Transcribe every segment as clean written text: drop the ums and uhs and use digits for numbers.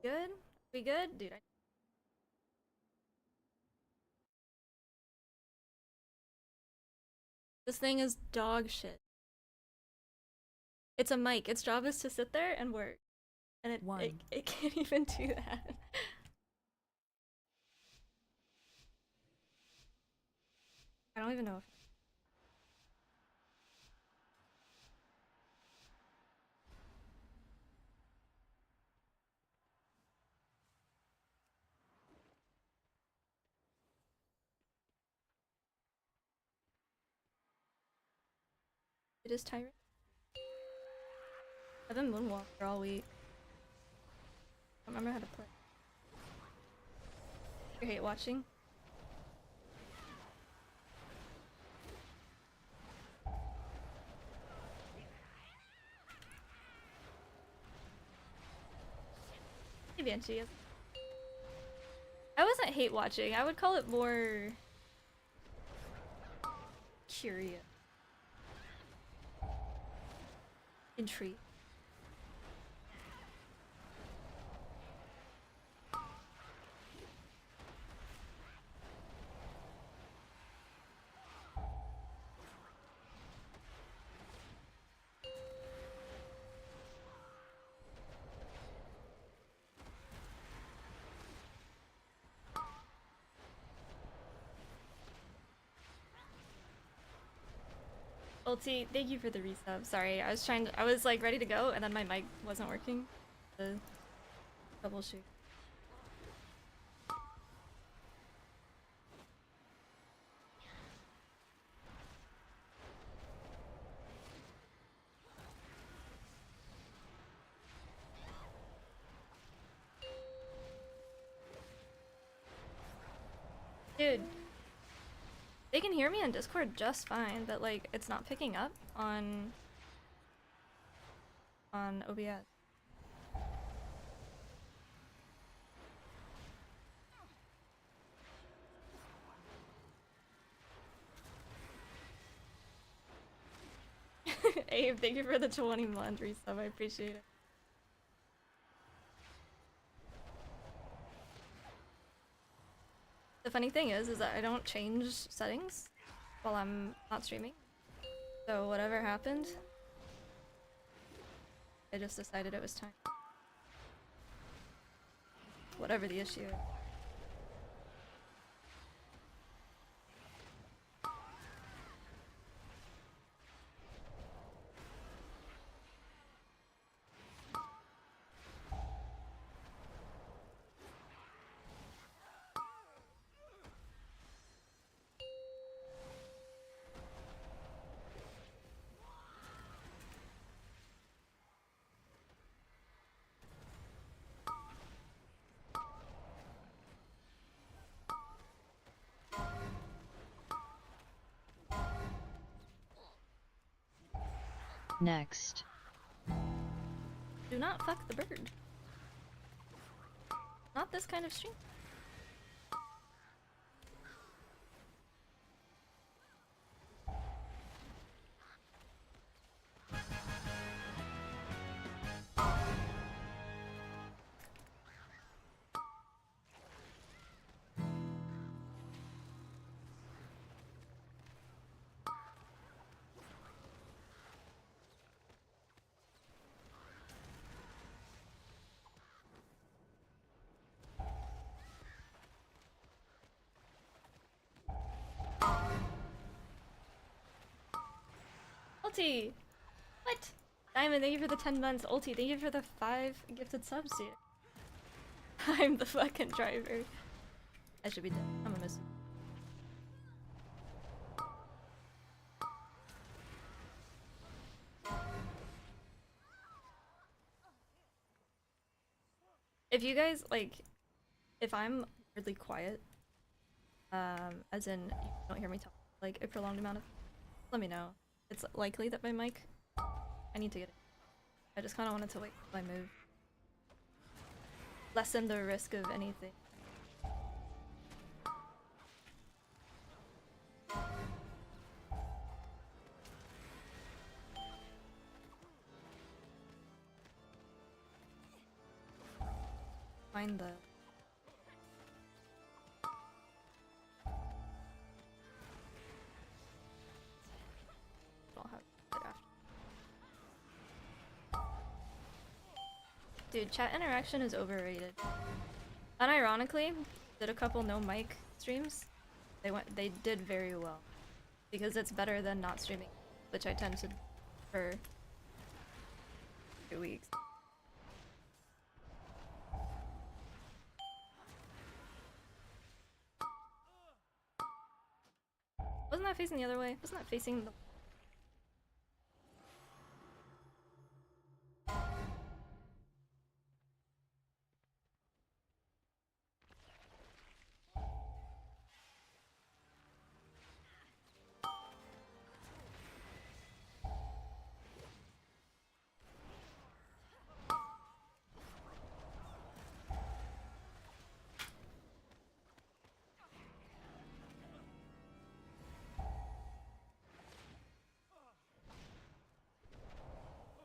Good? We good? Dude, this thing is dog shit. It's a mic. Its job is to sit there and work. And it can't even do that. I don't even know if it is Tyrant. I've been Moonwalker all week. I don't remember how to play. You hate watching? Hey Banshee. I wasn't hate watching. I would call it more curious. Intrigue. Ulti, thank you for the resub. Sorry, I was like ready to go and then my mic wasn't working. The troubleshoot. Dude, they can hear me on Discord just fine, but like it's not picking up on OBS. Abe, thank you for the 20-month resub. I appreciate it. The funny thing is that I don't change settings while I'm not streaming. So whatever happened, I just decided it was time. Whatever the issue is. Next. Do not fuck the bird. Not this kind of stream. Ulti! What? Diamond, thank you for the 10 months. Ulti, thank you for the 5 gifted subs, dude. I'm the fucking driver. I should be dead. I'm gonna miss you. If you guys, like, if I'm really quiet, as in you don't hear me talk, like, a prolonged amount of, let me know. It's likely that my mic, I need to get it. I just kind of wanted to wait till I move. Lessen the risk of anything. find the... Don't have it after. Dude, chat interaction is overrated. Unironically, did a couple no mic streams. They did very well. Because it's better than not streaming, which I tend to for 2 weeks. Wasn't that facing the other way? Wasn't that facing the...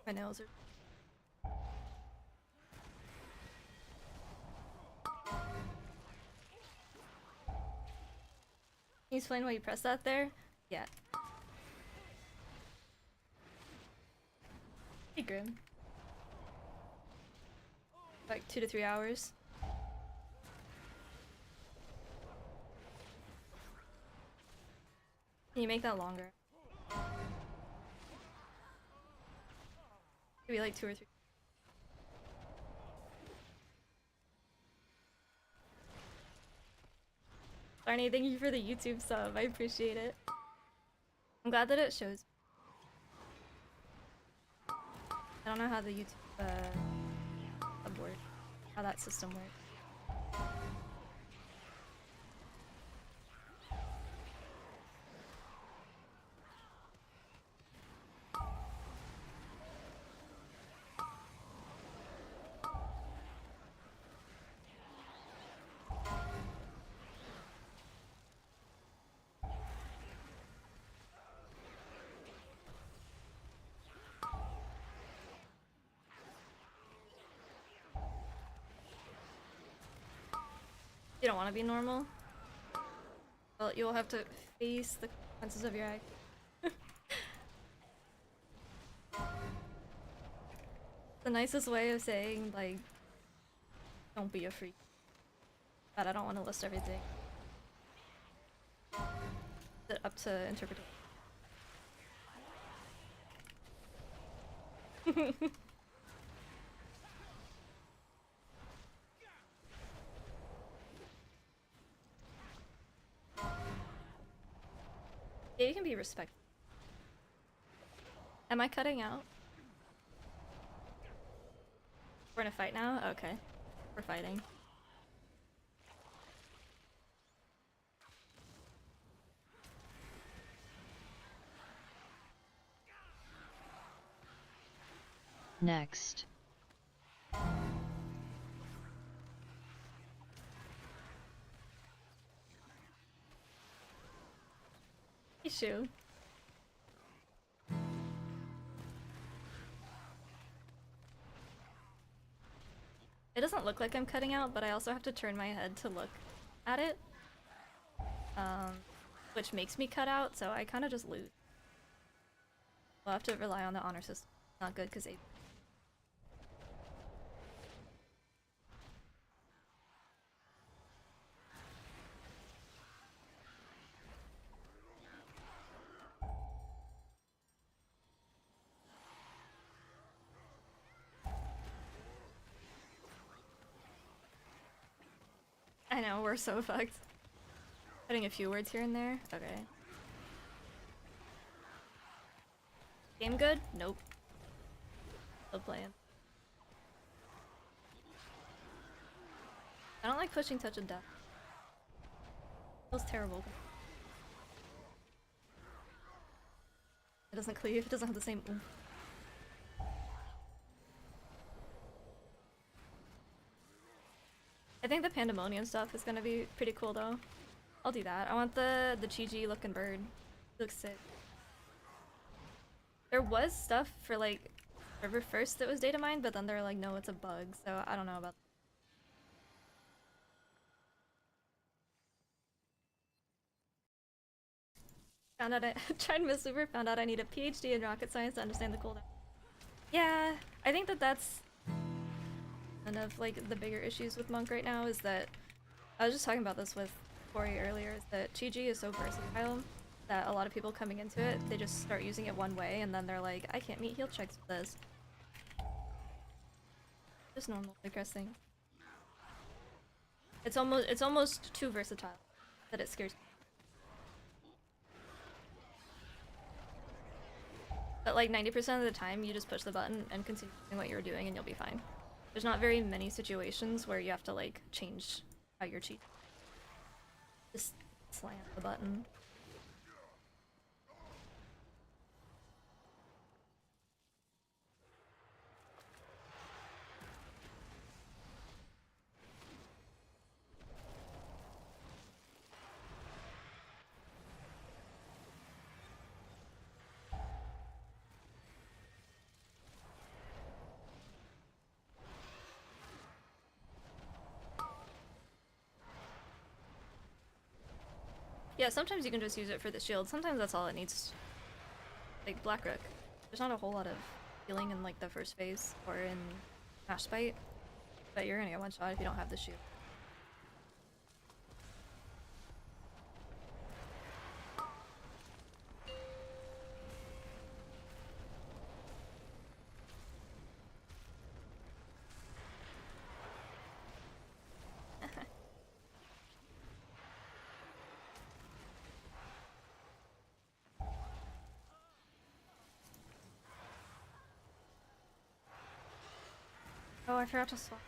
My nails are... Can you explain why you pressed that there? Yeah. Hey, Grim. Like 2 to 3 hours. Can you make that longer? Maybe like 2 or 3. Barney, thank you for the YouTube sub. I appreciate it. I'm glad that it shows. I don't know how the YouTube sub works, how that system works. You don't want to be normal? Well, you'll have to face the consequences of your act. The nicest way of saying, like, don't be a freak. But I don't want to list everything. It's up to interpretation. Yeah, you can be respectful. Am I cutting out? We're in a fight now? Okay. We're fighting. Next. Issue. It doesn't look like I'm cutting out, but I also have to turn my head to look at it. Which makes me cut out, so I kind of just lose. We'll have to rely on the honor system. Not good because they... I know, we're so fucked. Cutting a few words here and there? Okay. Game good? Nope. Still playing. I don't like pushing touch of death. Feels terrible. It doesn't cleave, it doesn't have the same oomph. I think the Pandemonium stuff is gonna be pretty cool though. I'll do that. I want the Chi-Chi looking bird. It looks sick. There was stuff for like River First that was data mined, but then they're like, no, it's a bug, so I don't know about Found out I tried Mistweaver, found out I need a PhD in rocket science to understand the cooldown. Yeah, I think that that's one of like the bigger issues with Monk right now is that I was just talking about this with Corey earlier, is that Chi is so versatile that a lot of people coming into it, they just start using it one way and then they're like, I can't meet heal checks with this. Just normal aggressing. It's almost too versatile that it scares me. But like 90% of the time, you just push the button and continue doing what you're doing and you'll be fine. There's not very many situations where you have to like change how you're cheating. Just slam the button. Yeah, sometimes you can just use it for the shield. Sometimes that's all it needs. Like Blackrook. There's not a whole lot of healing in like the first phase or in Smash Spite, but you're gonna get one shot if you don't have the shield. Oh, I forgot to swap.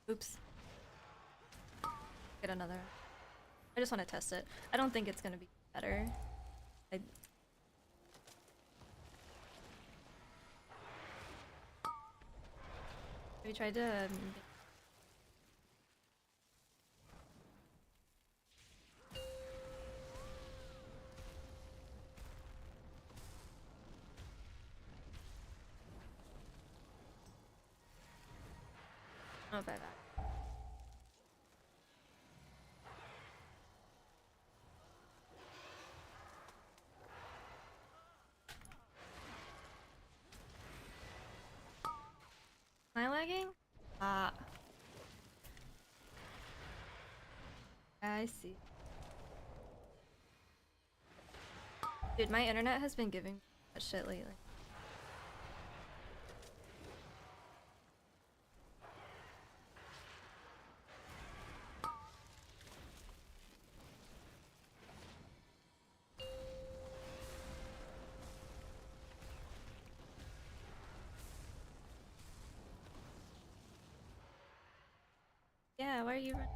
Oops. Get another. I just want to test it. I don't think it's gonna be better. Have you tried to I don't know if I've Am I lagging? Ah. I see. Dude, my internet has been giving me that shit lately. Yeah, why are you running?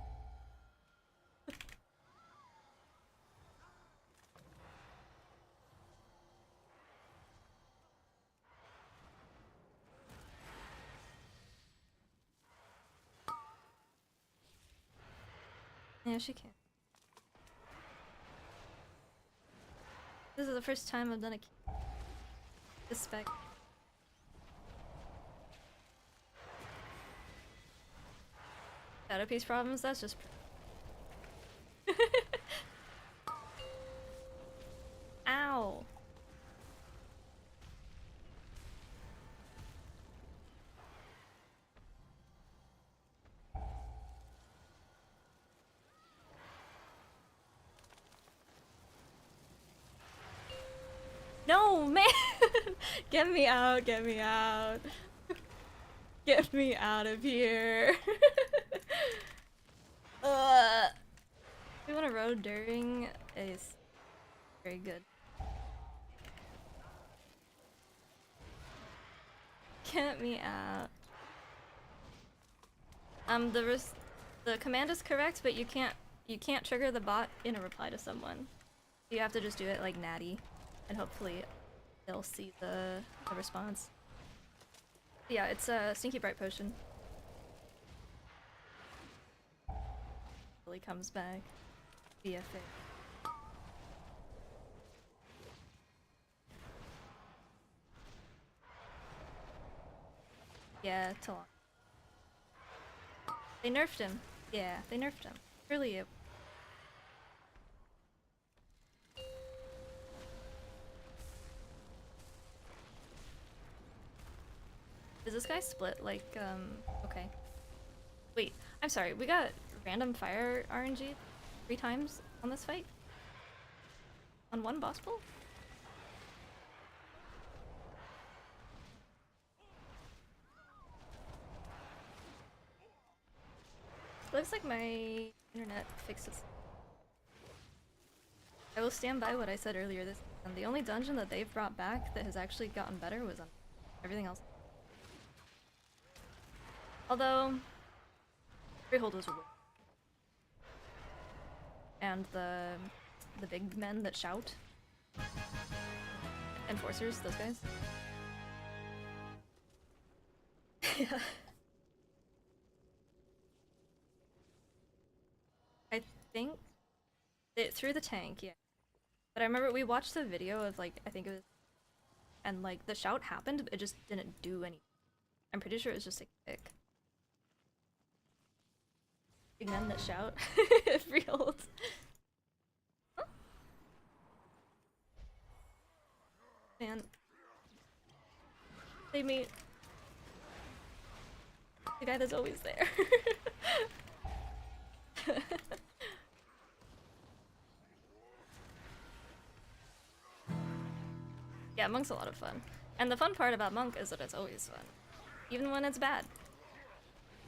Yeah, she can. This is the first time I've done a this spec. Shadow piece problems, that's just Ow! No, man! Get me out, get me out. Get me out of here. We want to road during is very good. Get me out. The command is correct, but you can't trigger the bot in a reply to someone. You have to just do it like Natty, and hopefully they'll see the response. Yeah, it's a Stinky Bright Potion. Really comes back. BFA. Yeah, Talon. They nerfed him. Yeah, they nerfed him. Really. Is this guy split? Like, okay. Wait, I'm sorry. We got random fire RNG 3 times on this fight? On one boss pull? Looks like my internet fixes. I will stand by what I said earlier this season. The only dungeon that they've brought back that has actually gotten better was on everything else. Although, Freehold was weird. And the big men that shout. Enforcers, those guys. Yeah. I think it through the tank, yeah. But I remember we watched the video of like, I think it was, and like the shout happened, but it just didn't do anything. I'm pretty sure it was just a kick. Big men that shout. Freehold. Huh? Man. They meet the guy that's always there. Yeah, Monk's a lot of fun. And the fun part about Monk is that it's always fun. Even when it's bad.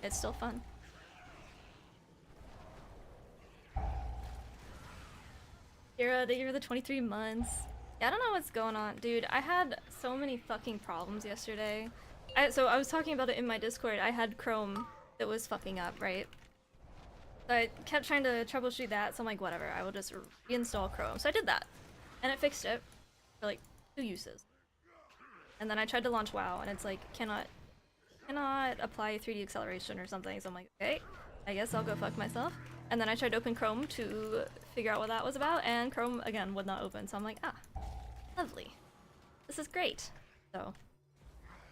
It's still fun. Kira, thank you for the 23 months. Yeah, I don't know what's going on. Dude, I had so many fucking problems yesterday. So I was talking about it in my Discord. I had Chrome that was fucking up, right? So I kept trying to troubleshoot that, so I'm like, whatever, I will just reinstall Chrome. So I did that. And it fixed it for like 2 uses. And then I tried to launch WoW, and it's like, cannot apply 3D acceleration or something. So I'm like, okay, I guess I'll go fuck myself. And then I tried to open Chrome to figure out what that was about, and Chrome, again, would not open. So I'm like, ah, lovely. This is great. So,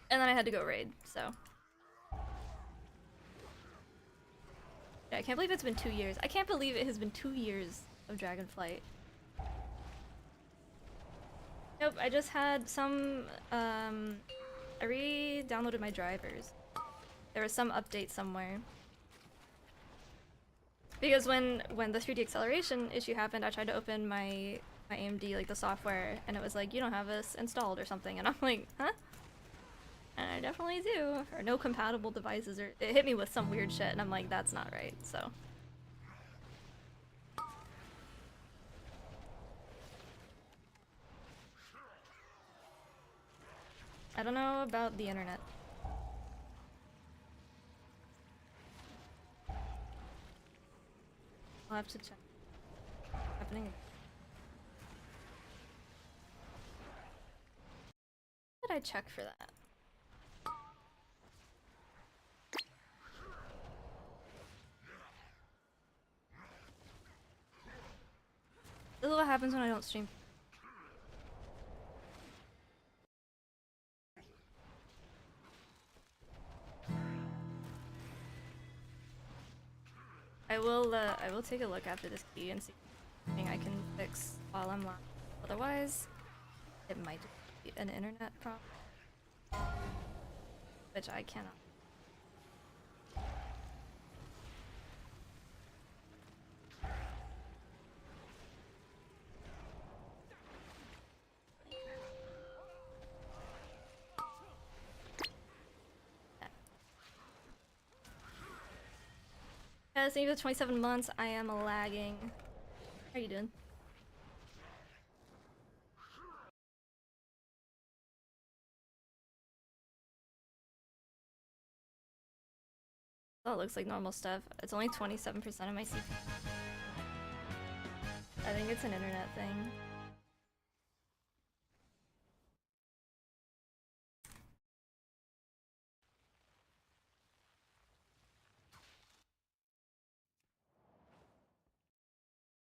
and then I had to go raid, so. Yeah, I can't believe it's been 2 years. I can't believe it has been 2 years of Dragonflight. Nope, I just had some, I re-downloaded my drivers. There was some update somewhere. Because when the 3D acceleration issue happened, I tried to open my AMD, like the software, and it was like, you don't have this installed or something, and I'm like, huh? And I definitely do. Or no compatible devices, or it hit me with some weird shit, and I'm like, that's not right, so. I don't know about the internet. I'll have to check. What's happening? What did I check for that? This is what happens when I don't stream. I will take a look after this key and see if anything I can fix while I'm live. Otherwise, it might be an internet problem, which I cannot. Yeah, thank you for the 27 months. I am lagging. How are you doing? Oh, it looks like normal stuff. It's only 27% of my CPU. I think it's an internet thing.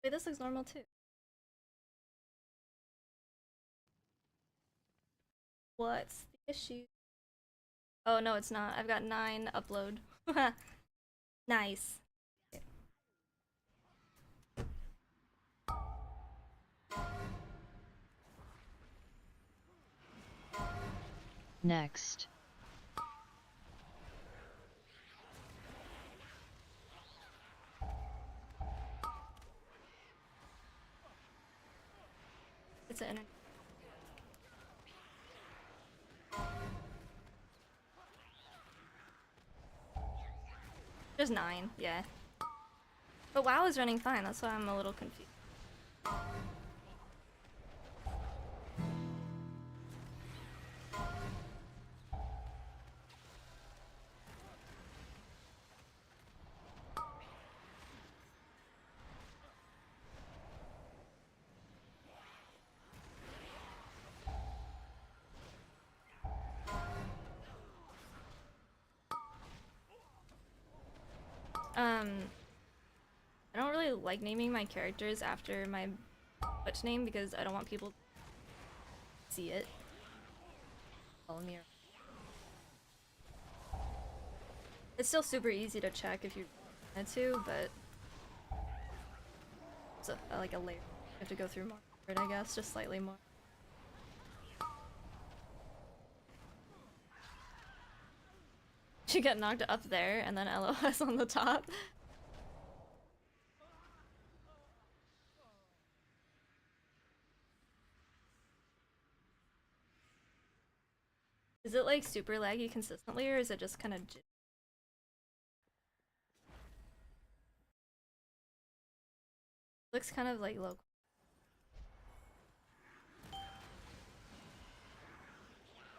Wait, this looks normal too. What's the issue? Oh no, it's not. I've got 9 upload. Nice. Next. It's an Just 9, yeah. But WoW is running fine, that's why I'm a little confused. I don't really like naming my characters after my Twitch name because I don't want people to see it. Follow me around. It's still super easy to check if you wanted to, but it's like a layer. You have to go through more, I guess, just slightly more. She got knocked up there and then LOS on the top. Is it like super laggy consistently or is it just kind of looks kind of like low.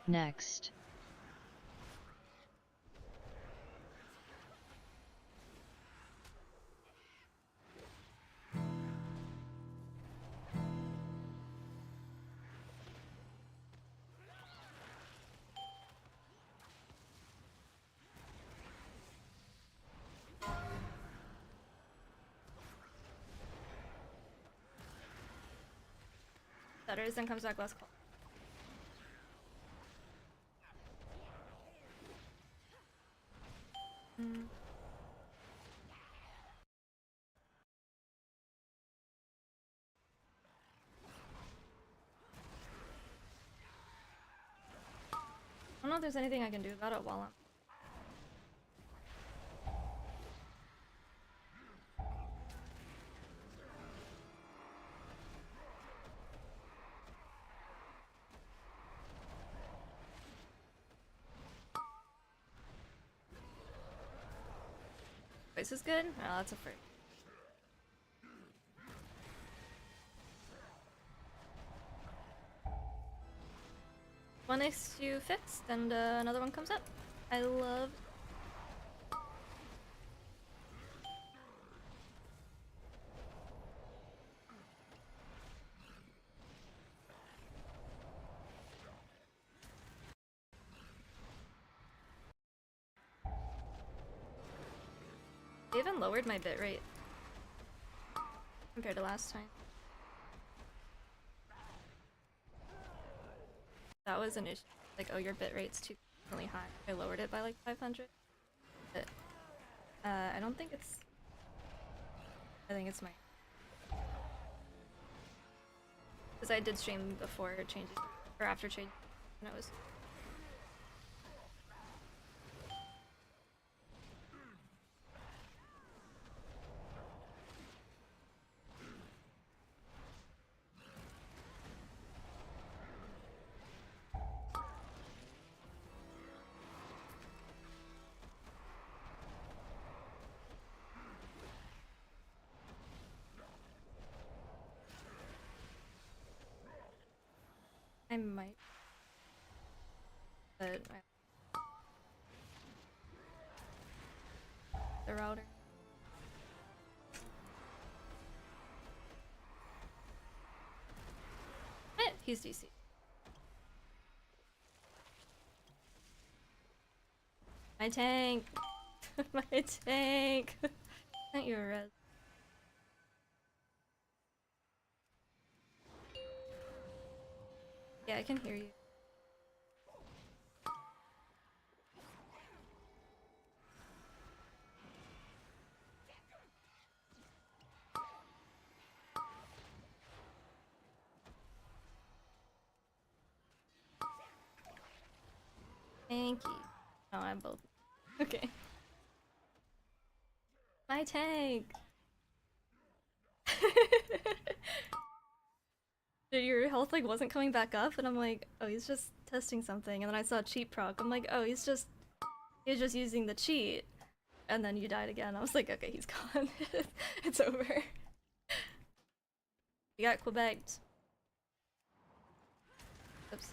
Next. Stutters and comes back less cold. I don't know if there's anything I can do about it while I'm. Voice is good? Oh, that's a first. One issue fixed and another one comes up. I love. They even lowered my bitrate compared to last time. That was an issue. Like, oh, your bitrate's too really high. I lowered it by like 500. But I don't think it's. I think it's my. Because I did stream before it changes, or after change, and it was. I might. But the router. He's DC. My tank! My tank! Not your res. Yeah, I can hear you. Thank you. Oh, I'm both. Okay. My tank! Dude, your health like wasn't coming back up, and I'm like, oh, he's just testing something. And then I saw cheat proc. I'm like, oh, he's just using the cheat. And then you died again. I was like, okay, he's gone. It's over. We got Quebec. Oops.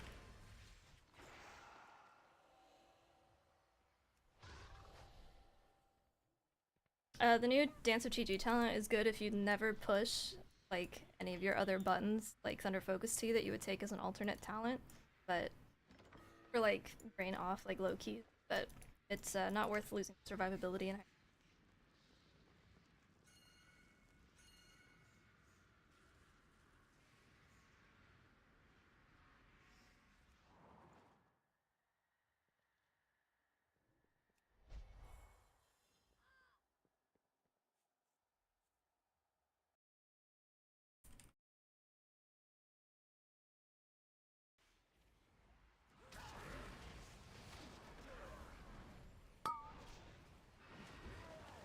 The new Dance of Chi-Chi talent is good if you never push like any of your other buttons, like Thunder Focus Tea that you would take as an alternate talent, but for like brain off, like low key, but it's not worth losing survivability and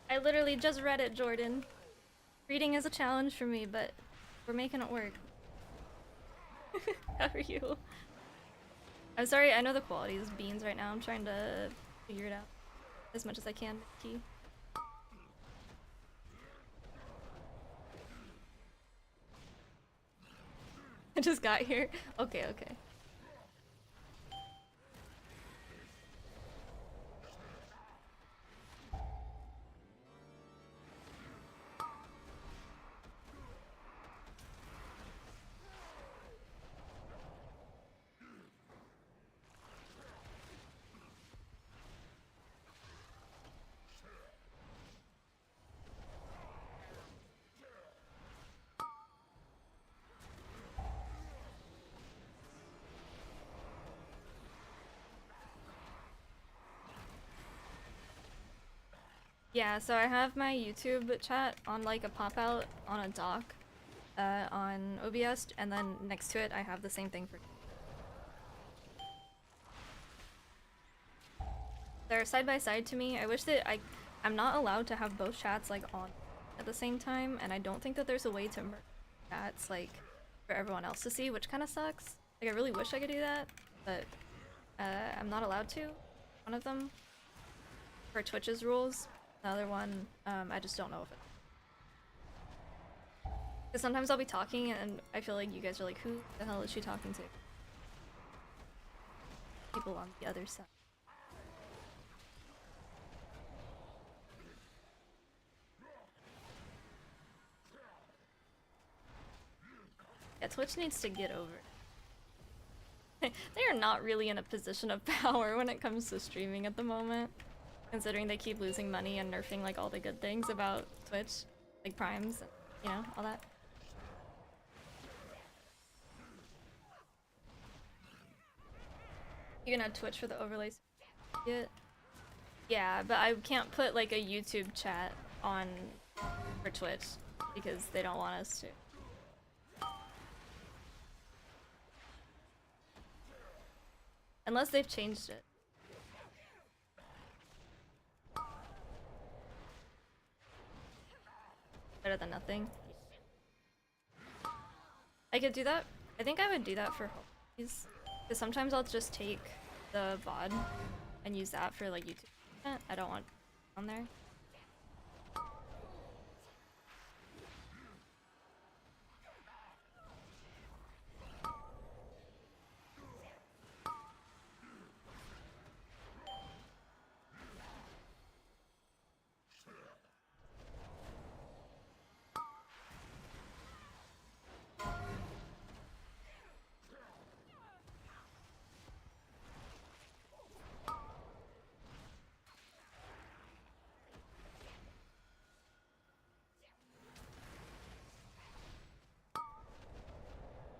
I literally just read it, Jordan. Reading is a challenge for me, but we're making it work. How are you? I'm sorry, I know the quality is beans right now. I'm trying to figure it out as much as I can, Mickey. I just got here. Okay, okay. Yeah, so I have my YouTube chat on like a pop-out on a dock on OBS, and then next to it I have the same thing for... They're side by side to me. I wish that I'm not allowed to have both chats like on at the same time, and I don't think that there's a way to merge chats like for everyone else to see, which kind of sucks. Like I really wish I could do that, but I'm not allowed to. One of them for Twitch's rules. The other one, I just don't know if it... Because sometimes I'll be talking and I feel like you guys are like, who the hell is she talking to? People on the other side. Yeah, Twitch needs to get over it. They are not really in a position of power when it comes to streaming at the moment. Considering they keep losing money and nerfing like all the good things about Twitch, like primes, and, you know, all that. You can add Twitch for the overlays. Yeah, but I can't put like a YouTube chat on for Twitch because they don't want us to. Unless they've changed it. Better than nothing. I could do that. I think I would do that for hobbies. Because sometimes I'll just take the VOD and use that for like YouTube content. I don't want on there.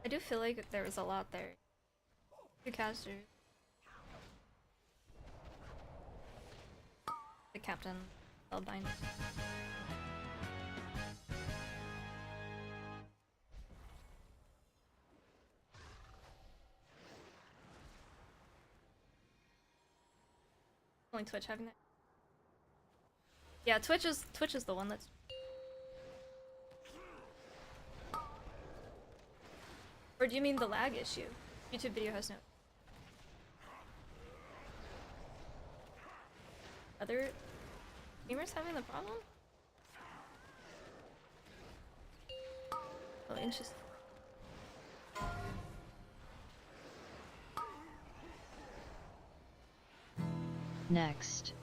I do feel like there was a lot there. Two casters. The captain, Spellbind. Only Twitch having that. Yeah, Twitch is the one that's. Or do you mean the lag issue? YouTube video has no. Other gamers having the problem? Oh, interesting. Next.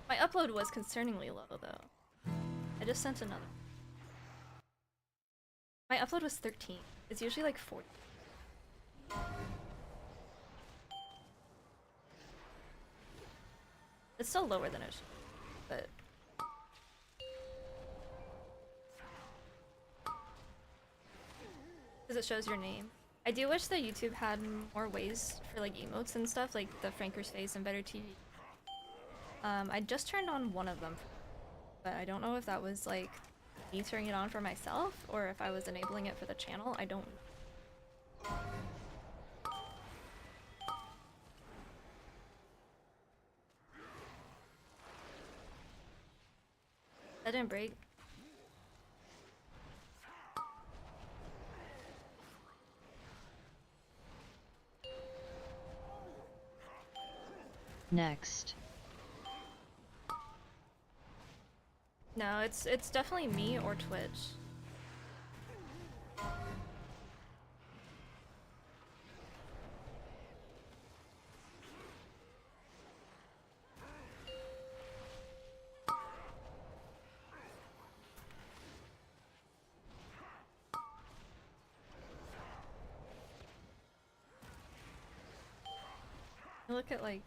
My upload was concerningly low, though. I just sent another. My upload was 13. It's usually like 40. It's still lower than it should, but... because it shows your name. I do wish that YouTube had more ways for like emotes and stuff, like the Franker's Face and Better TV. I just turned on one of them, but I don't know if that was like me turning it on for myself or if I was enabling it for the channel. I don't know. That didn't break. Next. No, it's definitely me or Twitch. Look at like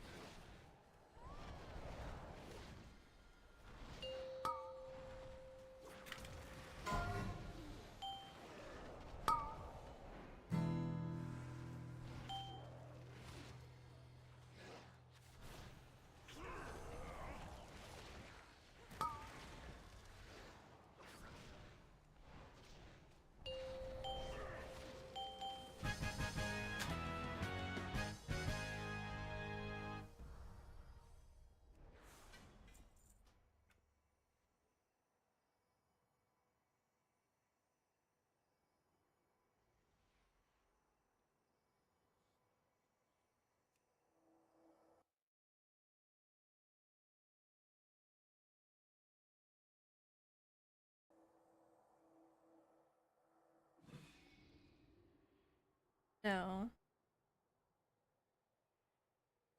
no.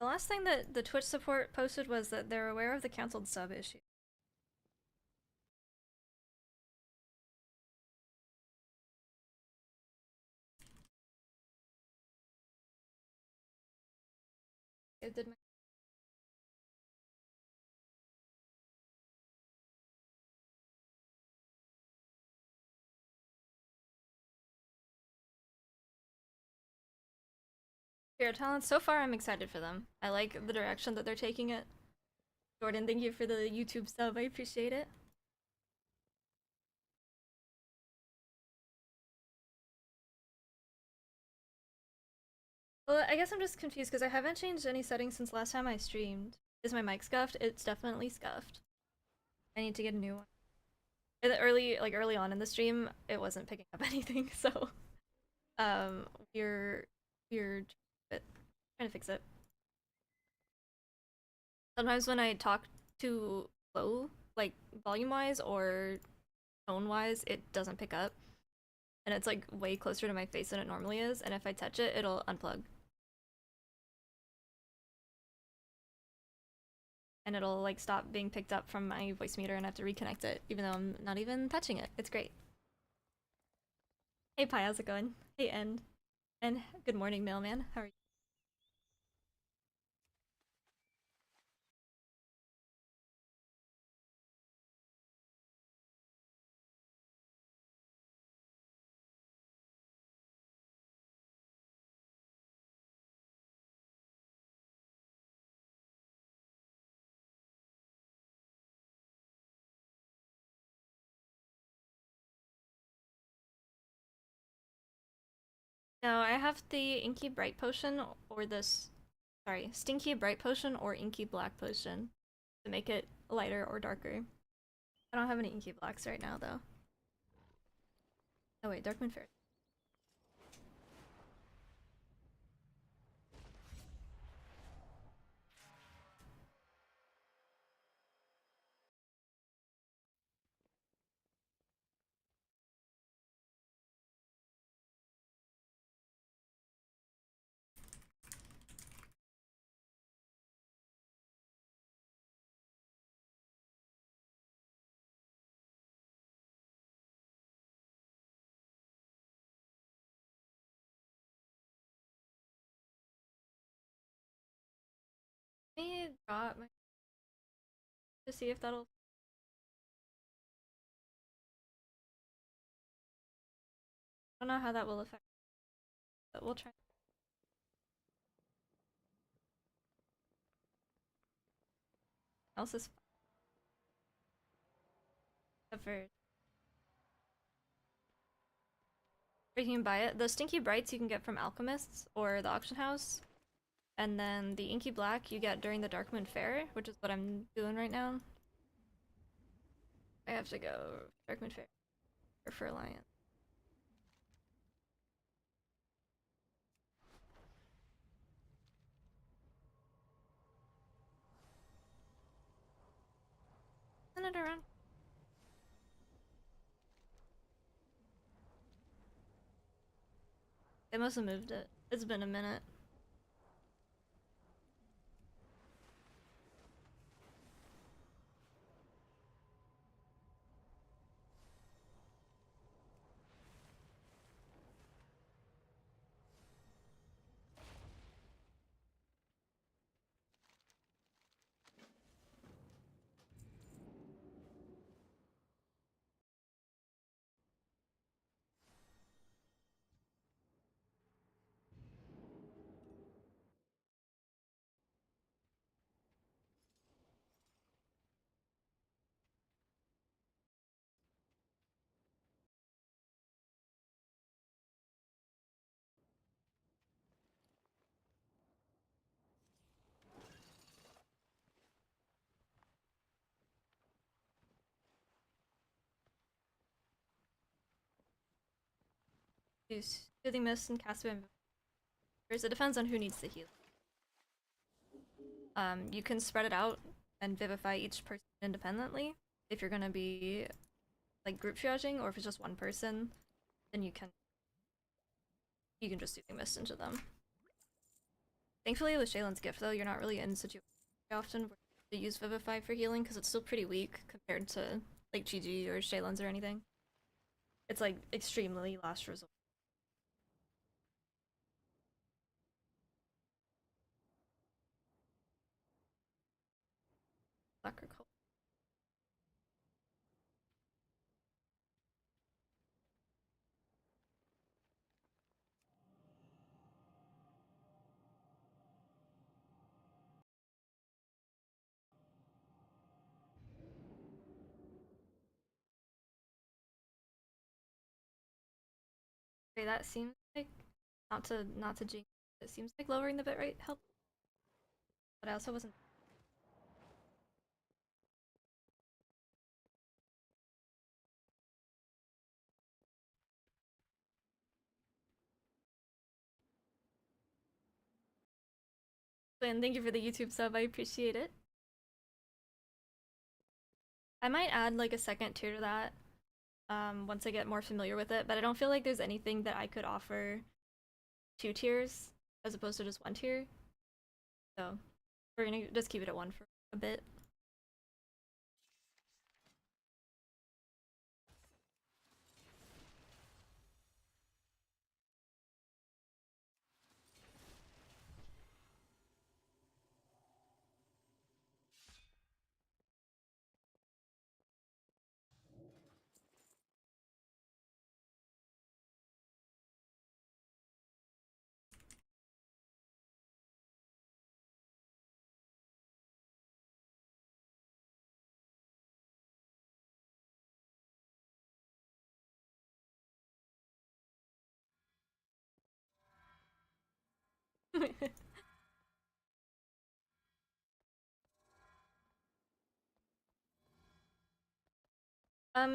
The last thing that the Twitch support posted was that they're aware of the canceled sub issue. It did my Spirit Talents. So far, I'm excited for them. I like the direction that they're taking it. Jordan, thank you for the YouTube sub. I appreciate it. Well, I guess I'm just confused because I haven't changed any settings since last time I streamed. Is my mic scuffed? It's definitely scuffed. I need to get a new one. In the early on in the stream, it wasn't picking up anything, so we're trying to fix it. Sometimes when I talk too low, like volume-wise or tone-wise, it doesn't pick up. And it's like way closer to my face than it normally is, and if I touch it, it'll unplug. And it'll like stop being picked up from my voice meter and I have to reconnect it, even though I'm not even touching it. It's great. Hey Pi, how's it going? Hey End. And good morning, mailman. How are you? No, I have the Inky Bright Potion or this, sorry, Stinky Bright Potion or Inky Black Potion to make it lighter or darker. I don't have any Inky Blacks right now though. Oh wait, Darkmoon Fair. Let me draw my to see if that'll. I don't know how that will affect, but we'll try. Else is covered. You can buy it. The Stinky Brights you can get from Alchemists or the auction house. And then the Inky Black you get during the Darkmoon Fair, which is what I'm doing right now. I have to go Darkmoon Fair for Alliance. Send it around. They must have moved it. It's been a minute. Use Soothing Mist and cast it. It depends on who needs the heal. You can spread it out and vivify each person independently. If you're gonna be like group triaging, or if it's just one person, then you can just Soothing Mist into them. Thankfully with Shaylin's gift though, you're not really in situations very often where you use Vivify for healing because it's still pretty weak compared to like GG or Shaylin's or anything. It's like extremely last resort. Black or cold. Okay, that seems like not to jinx. It seems like lowering the bitrate helped, but I also wasn't. And thank you for the YouTube sub. I appreciate it. I might add like a second tier to that once I get more familiar with it, but I don't feel like there's anything that I could offer 2 tiers as opposed to just 1 tier. So we're gonna just keep it at 1 for a bit.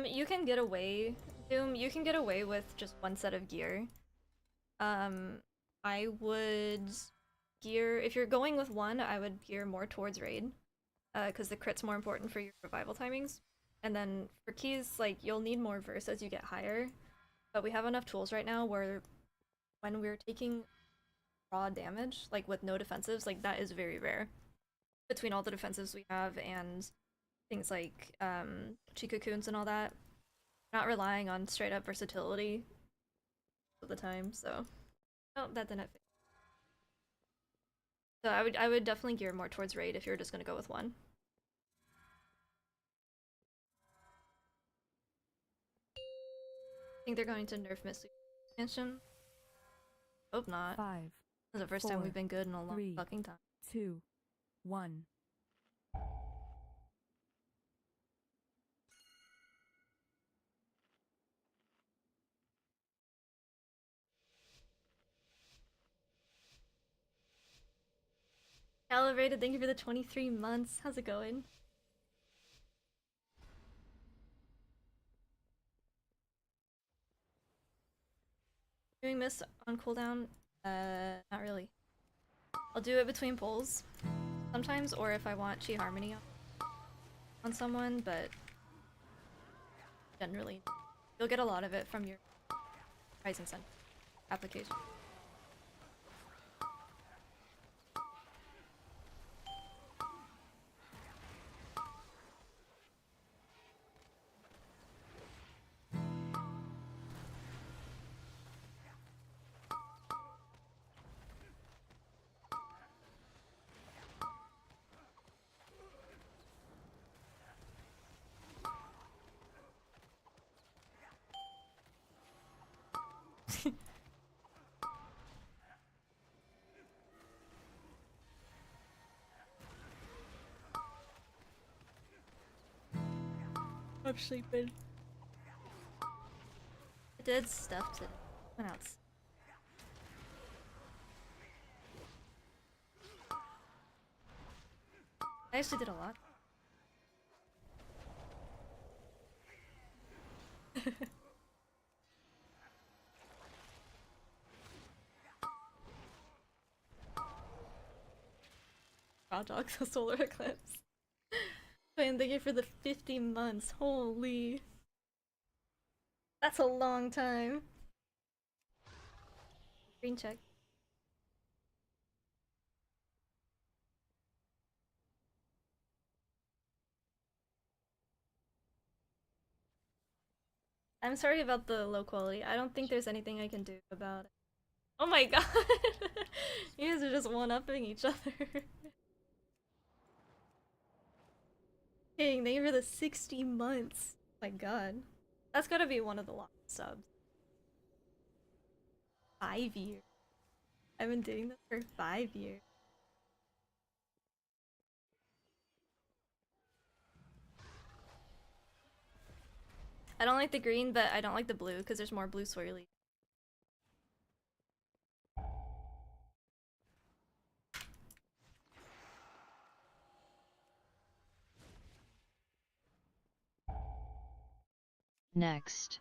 You can get away, Doom, you can get away with just one set of gear. I would gear, if you're going with one, I would gear more towards raid, because the crit's more important for your revival timings. And then for keys, like, you'll need more verse as you get higher, but we have enough tools right now where when we're taking raw damage, like with no defensives, like that is very rare. Between all the defensives we have and things like Chi Cocoons and all that, not relying on straight up versatility of the time, so oh, that didn't fit. So I would definitely gear more towards raid if you're just gonna go with one. I think they're going to nerf Mistweaver expansion. Hope not. 5, This is the first 4, time we've been good in a long 3, fucking time. 2, 1. Calibrated, thank you for the 23 months. How's it going? Doing this on cooldown? Not really. I'll do it between pulls sometimes, or if I want Chi Harmony on someone, but generally you'll get a lot of it from your Rising Sun application. I'm sleeping. I did stuff today. Went out. I actually did a lot. Raw dogs, a solar eclipse. Man, thank you for the 50 months. Holy. That's a long time. Green check. I'm sorry about the low quality. I don't think there's anything I can do about it. Oh my god! You guys are just one-upping each other. Dang, thank you for the 60 months. My god. That's gotta be one of the longest subs. 5 years. I've been doing this for 5 years. I don't like the green, but I don't like the blue because there's more blue swirly. Next.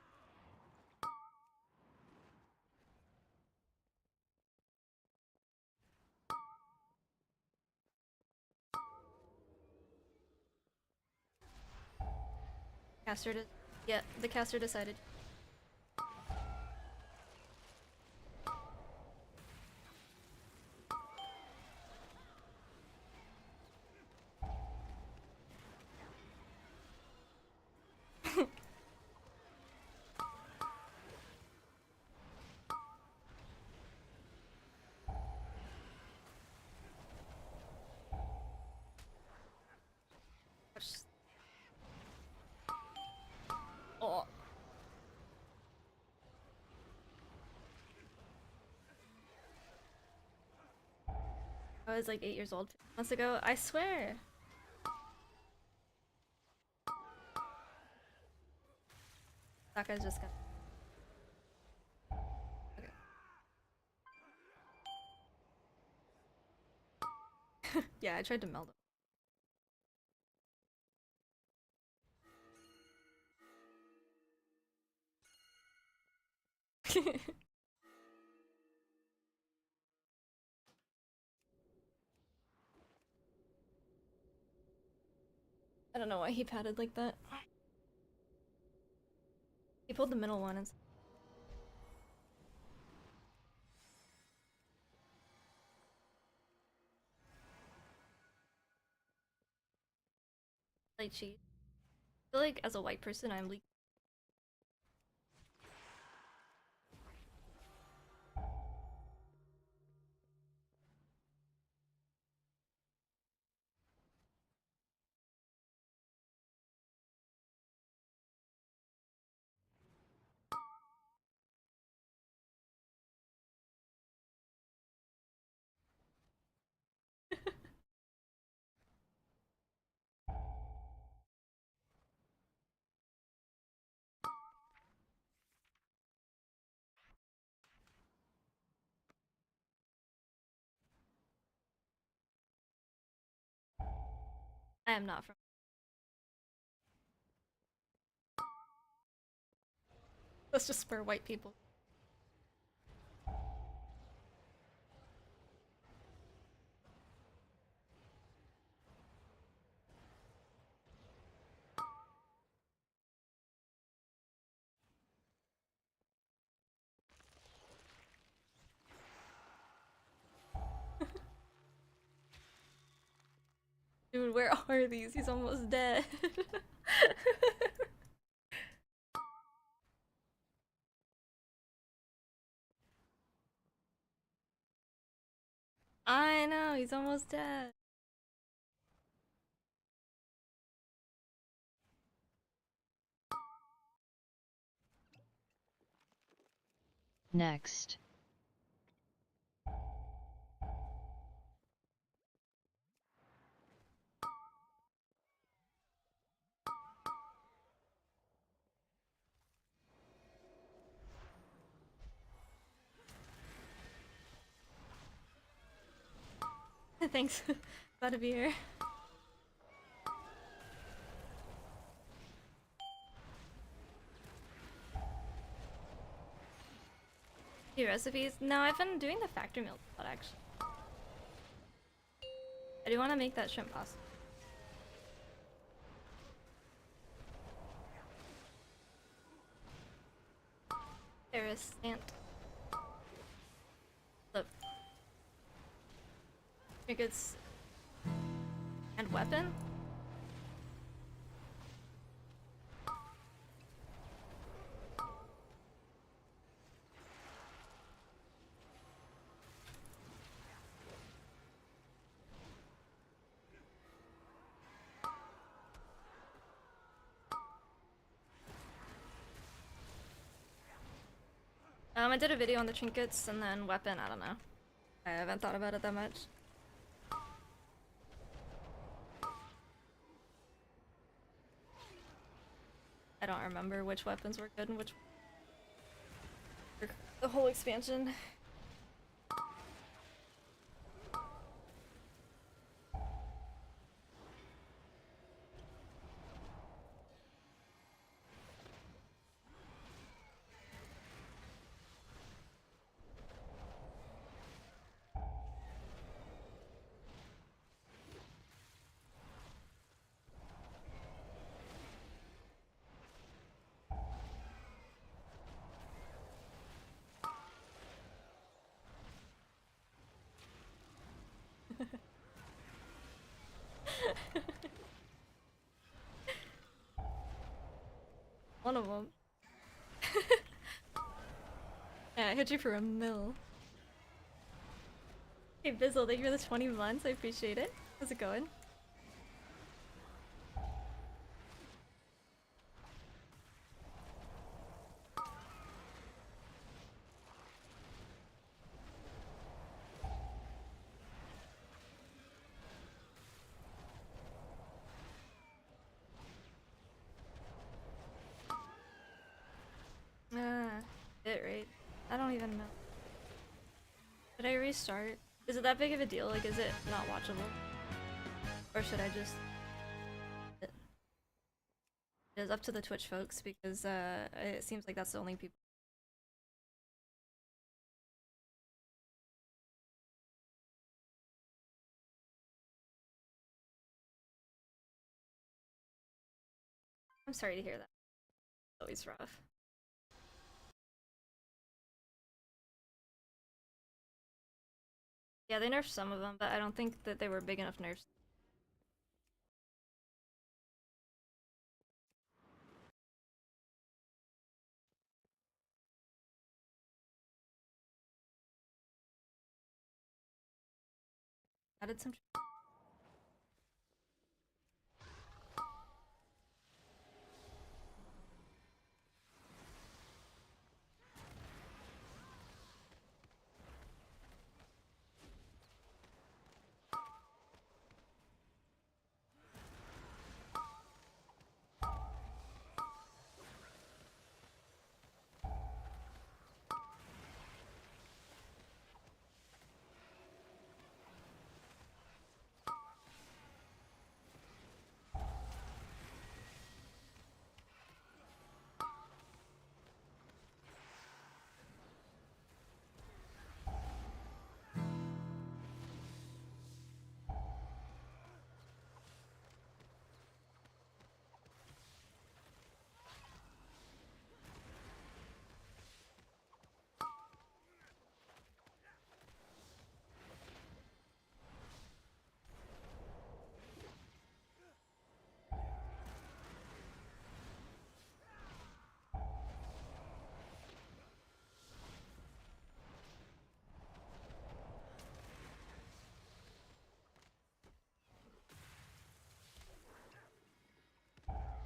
Caster did. Yeah, the caster decided. Oh. I was like 8 years old 2 months ago. I swear. That guy's just gonna. Okay. Yeah, I tried to meld him. I don't know why he padded like that. He pulled the middle one and like cheat. I feel like as a white person, I'm leak. I am not from. Let's just spur white people. Dude, where are these? He's almost dead. I know, he's almost dead. Next. Thanks. Glad to be here. New recipes? No, I've been doing the factory milk a lot actually. I do want to make that shrimp pasta. Terrace ant. Look. Trinkets and weapon? I did a video on the trinkets and then weapon, I don't know. I haven't thought about it that much. I don't remember which weapons were good and which for the whole expansion. One of them. Yeah, I hit you for a mill. Hey Bizzle, thank you for the 20 months. I appreciate it. How's it going? Bit rate. I don't even know. Did I restart? Is it that big of a deal? Like, is it not watchable? Or should I just... It is up to the Twitch folks, because it seems like that's the only people. I'm sorry to hear that. It's always rough. Yeah, they nerfed some of them, but I don't think that they were big enough nerfs. Added some.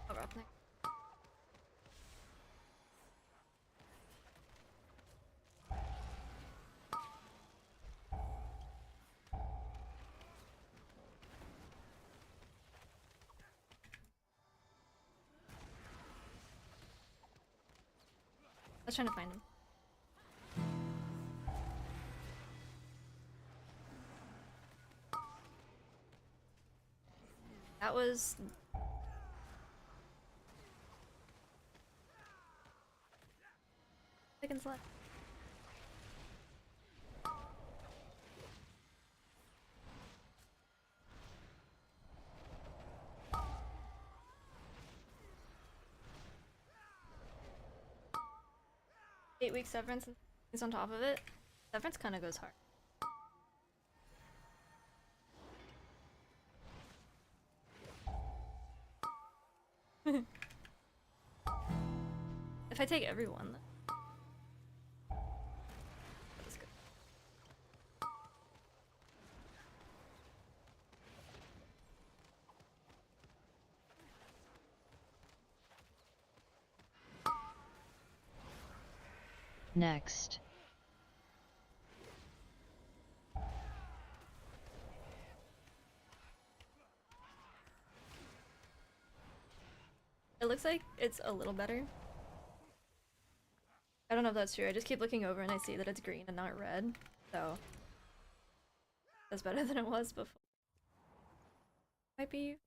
Oh, Roughneck. I was trying to find him. That was... seconds left. Eight-week severance and things on top of it. Severance kind of goes hard. If I take everyone, then that is good. Next. It looks like it's a little better. I don't know if that's true. I just keep looking over and I see that it's green and not red. So that's better than it was before. Might be.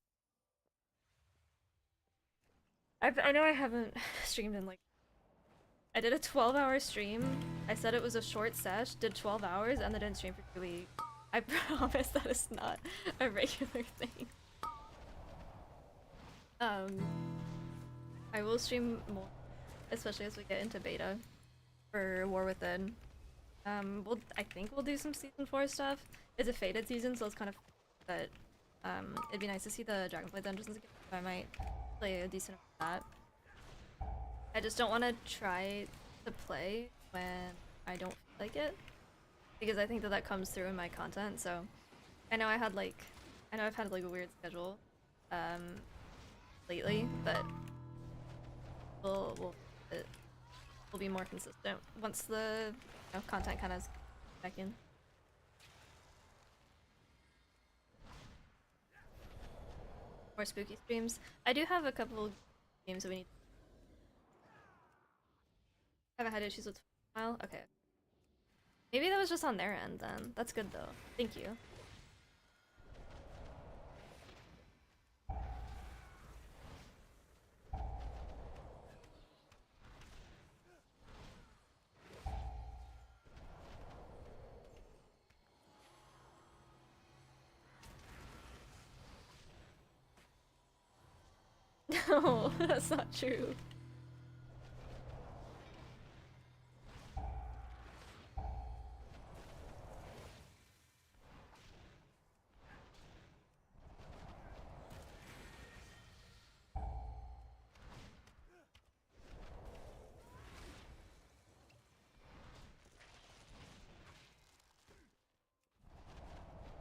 I know I haven't streamed in like... I did a 12-hour stream. I said it was a short sesh, did 12 hours, and then didn't stream for 2 weeks. I promise that is not a regular thing. I will stream more, especially as we get into beta for War Within. I think we'll do some season 4 stuff. It's a faded season, so it's kind of... But it'd be nice to see the Dragonflight dungeons again, so I might play a decent amount of that. I just don't want to try to play when I don't feel like it, because I think that that comes through in my content. So I know I've had like a weird schedule lately, but we'll be more consistent once the content kind of back in. More spooky streams. I do have a couple games that we need. Haven't had issues with file? Okay. Maybe that was just on their end then. That's good though. Thank you. No, that's not true.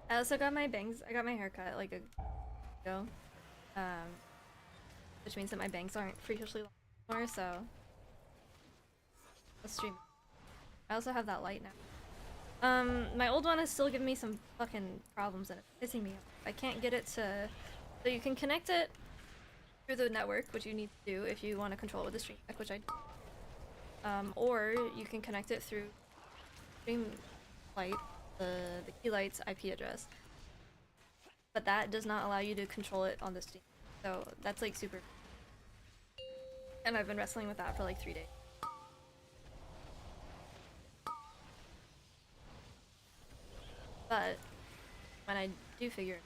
I also got my bangs. I got my haircut like a ago, um, which means that my bangs aren't freakishly long anymore. So let's stream. I also have that light now. My old one is still giving me some fucking problems and it's pissing me off. I can't get it to. So you can connect it through the network, which you need to do if you want to control it with the stream deck, which I do. Or you can connect it through Streamlight, the Keylight's IP address. But that does not allow you to control it on the Steam. So that's like super. And I've been wrestling with that for like 3 days. But when I do figure it,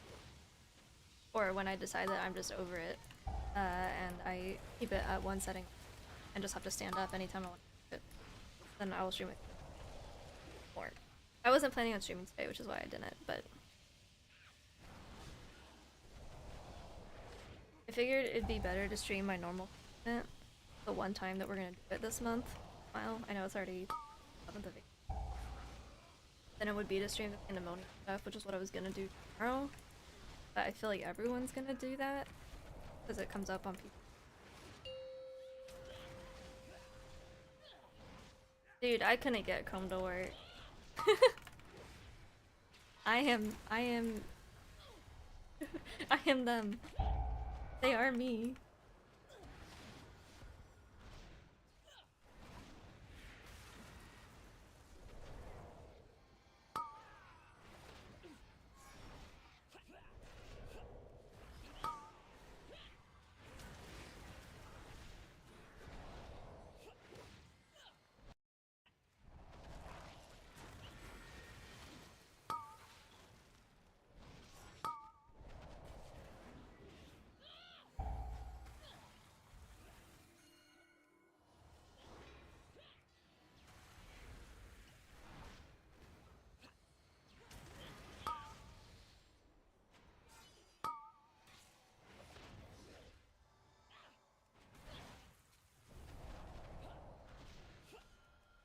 or when I decide that I'm just over it, and I keep it at one setting and just have to stand up anytime I want to it, then I will stream it more. I wasn't planning on streaming today, which is why I didn't, but I figured it'd be better to stream my normal content the one time that we're gonna do it this month. Well, I know it's already 11th of April. Then it would be to stream the pandemonium stuff, which is what I was gonna do tomorrow. But I feel like everyone's gonna do that because it comes up on people. Dude, I couldn't get comb to work. I am I am them. They are me.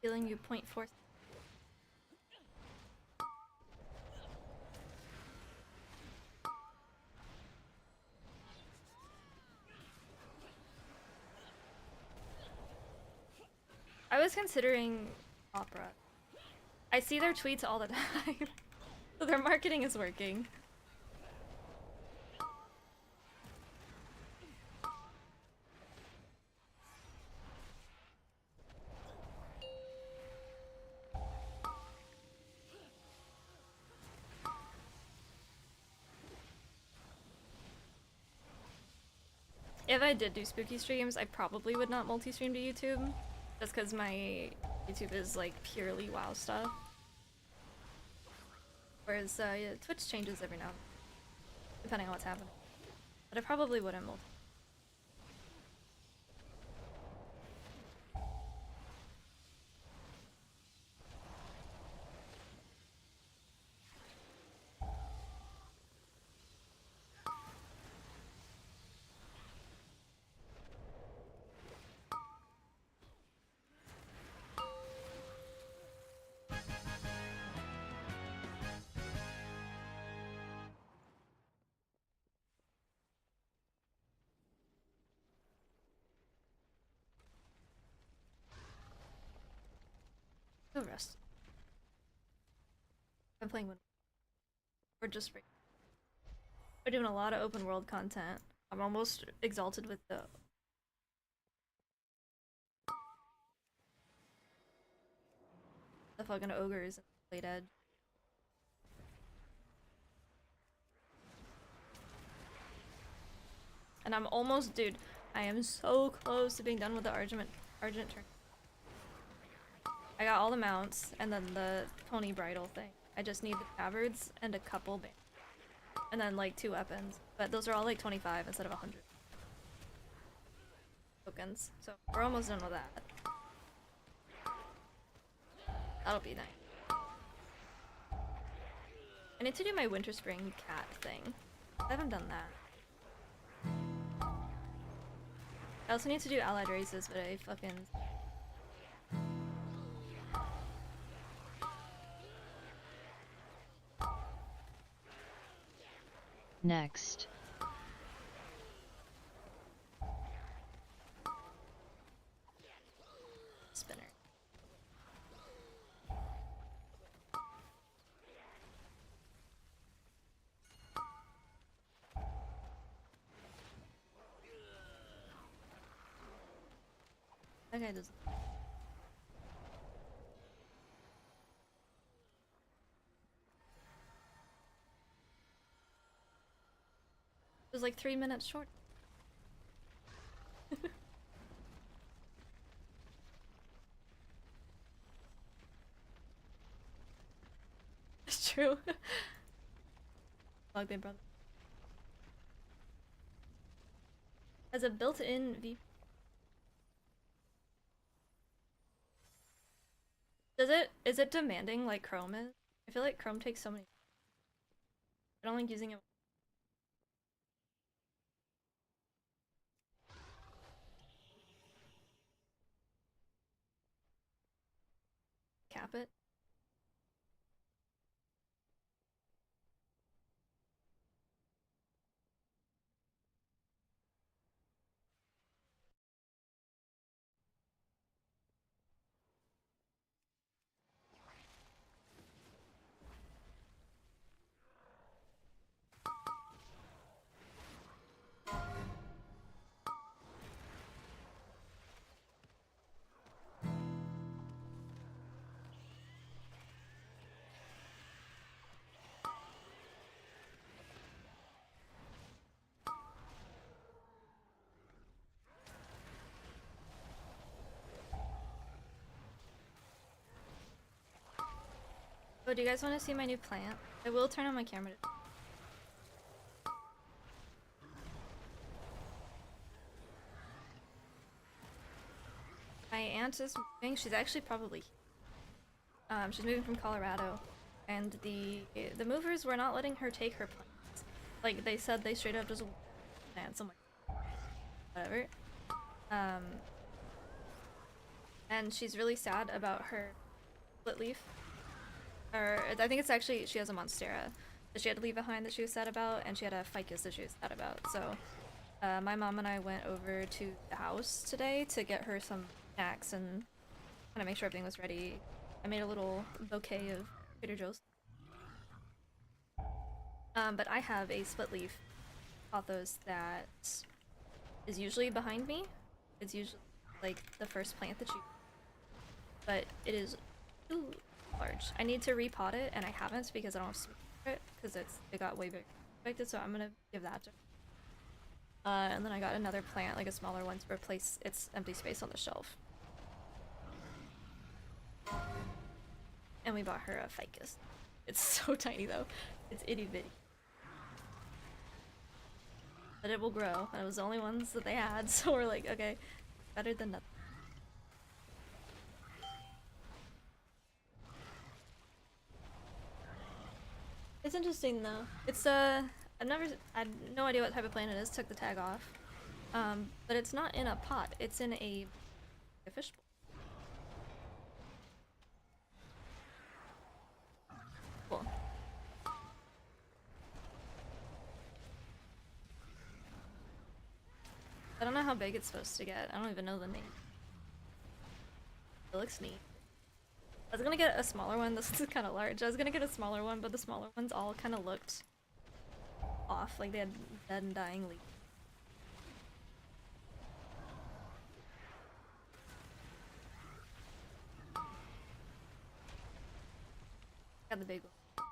Feeling you 0.4. I was considering Opera. I see their tweets all the time. So their marketing is working. If I did do spooky streams, I probably would not multi-stream to YouTube. Just because my YouTube is like purely WoW stuff. Whereas yeah, Twitch changes every now and then, depending on what's happening. But I probably wouldn't multi. So rest. I'm playing with. We're just. We're doing a lot of open world content. I'm almost exalted with the fucking ogres and play dead. And I'm almost, dude, I am so close to being done with the Argent turn. I got all the mounts and then the pony bridle thing. I just need the tabards and a couple bands. And then like 2 weapons. But those are all like 25 instead of 100 tokens. So we're almost done with that. That'll be nice. I need to do my winter spring cat thing. I haven't done that. I also need to do allied races, but I fucking... Next. Spinner. That guy doesn't. It was like 3 minutes short. It's true. Log Day brother. Has a built-in V. Is it demanding like Chrome is? I feel like Chrome takes so many. I don't like using it. Cap it. Oh, do you guys want to see my new plant? I will turn on my camera. My aunt is moving. She's actually probably she's moving from Colorado, and the movers were not letting her take her plants. Like they said, they straight up just plants. I'm like, whatever. And she's really sad about her split leaf. Or I think it's actually she has a monstera that she had to leave behind that she was sad about, and she had a ficus that she was sad about. So my mom and I went over to the house today to get her some snacks and kind of make sure everything was ready. I made a little bouquet of Trader Joe's. But I have a split leaf pothos that is usually behind me. It's usually like the first plant that you, but it is too large. I need to repot it, and I haven't because I don't have space for it because it got way bigger than expected. So I'm gonna give that to her. And then I got another plant, like a smaller one, to replace its empty space on the shelf. And we bought her a ficus. It's so tiny though. It's itty bitty. But it will grow, and it was the only ones that they had, so we're like, okay, better than nothing. It's interesting though. It's I had no idea what type of plant it is, took the tag off. But it's not in a pot, it's in a fish bowl. Cool. I don't know how big it's supposed to get. I don't even know the name. It looks neat. I was gonna get a smaller one. This is kind of large. I was gonna get a smaller one, but the smaller ones all kind of looked off. Like they had dead and dying leaves. Got the big one.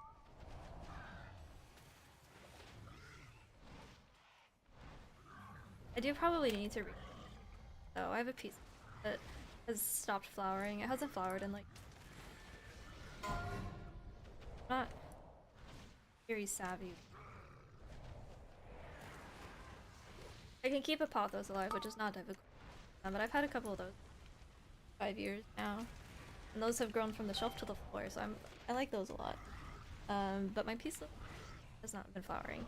I do probably need to read. Oh, I have a piece that has stopped flowering. It hasn't flowered in like not very savvy. I can keep a pothos alive, which is not difficult. But I've had a couple of those 5 years now, and those have grown from the shelf to the floor, so I like those a lot. But my piece has not been flowering.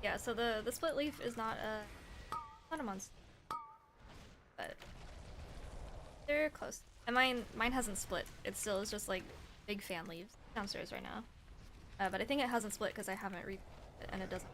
Yeah, so the split leaf is not a monster, but they're close. And mine hasn't split. It still is just like big fan leaves downstairs right now. But I think it hasn't split because I haven't it and it doesn't.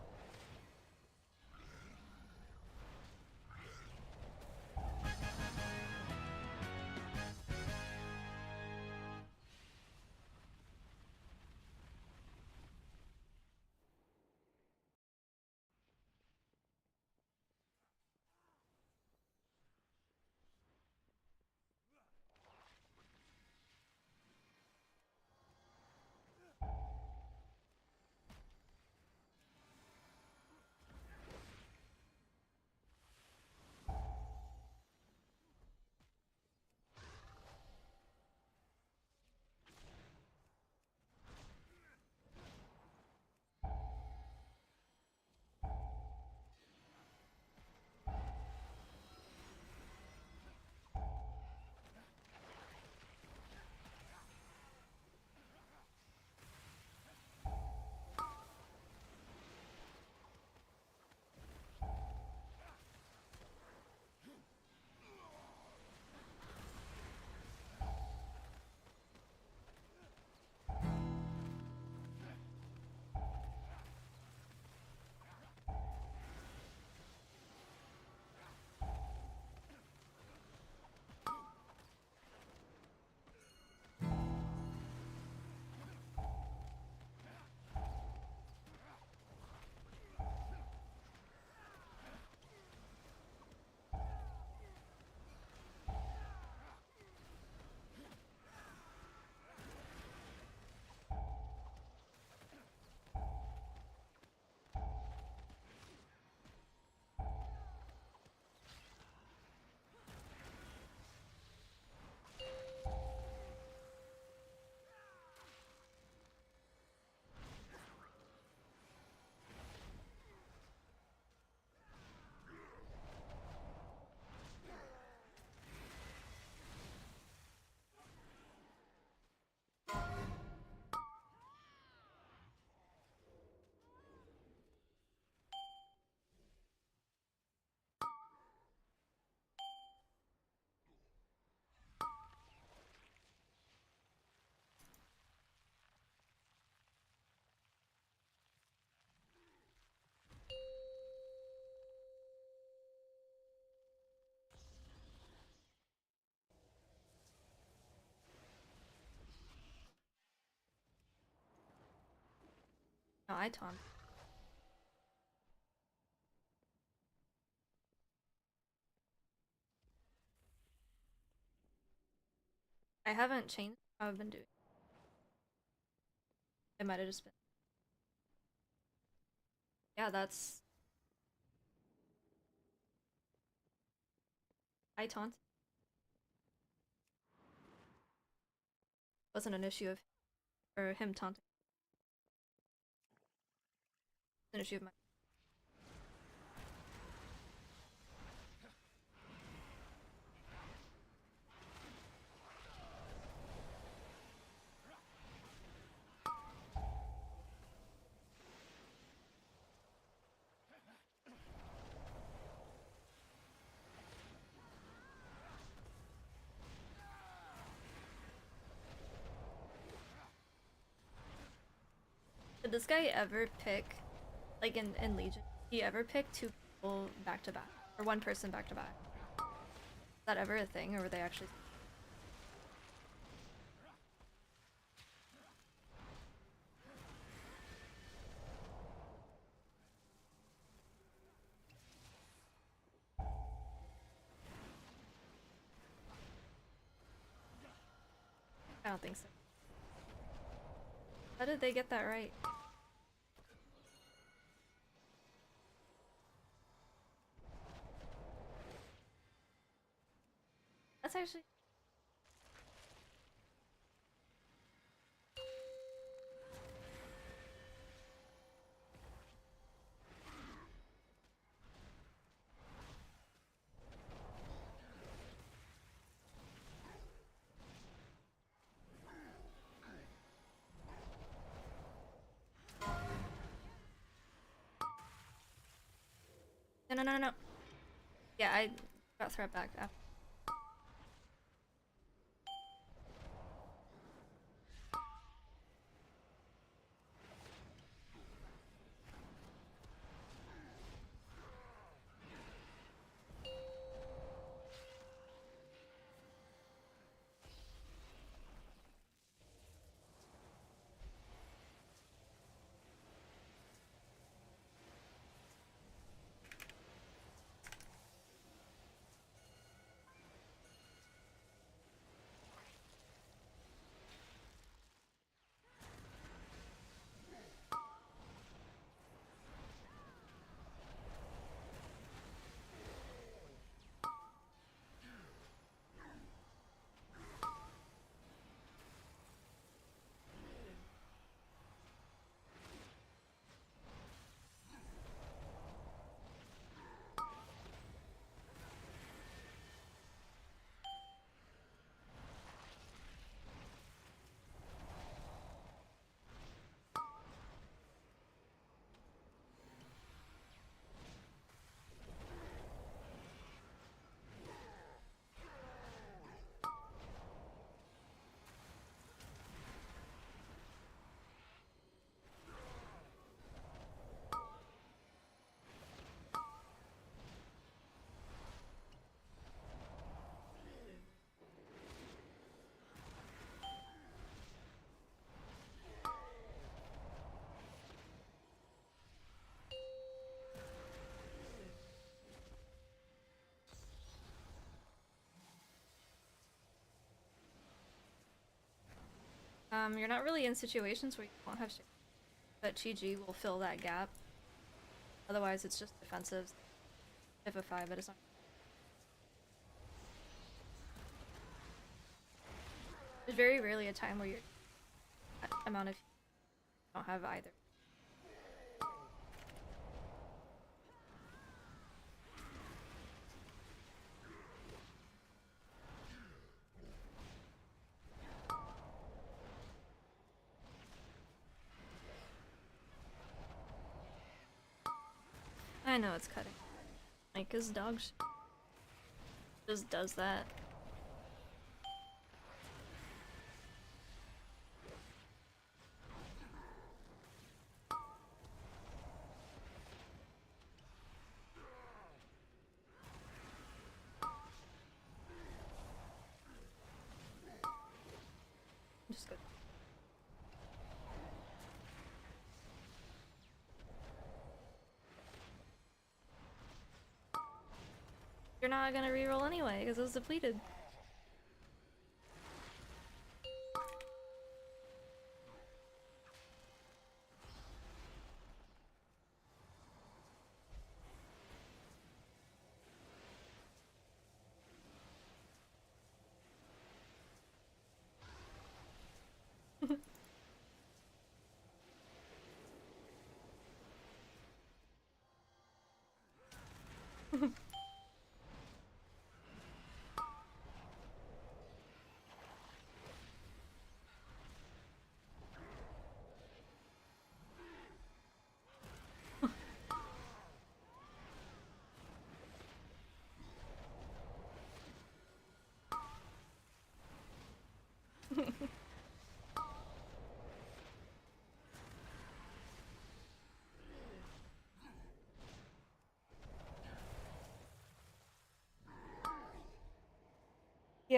No, I taunt. I haven't changed how I've been doing. It might have just been. Yeah, that's. I taunt. wasn't an issue of or him taunting. It's an issue of mine. Did this guy ever pick, like in Legion, did he ever pick two people back to back? Or one person back to back? Is that ever a thing, or were they actually... I don't think so. How did they get that right? That's actually... No. Yeah, I got threat back after. You're not really in situations where you won't have shit, but Chi-Ji will fill that gap. Otherwise, it's just defensive. If a 5, but it's not. There's very rarely a time where you're amount of don't have either. I know it's cutting. Like, his dog just does that. Just go. You're not gonna reroll anyway, because it was depleted.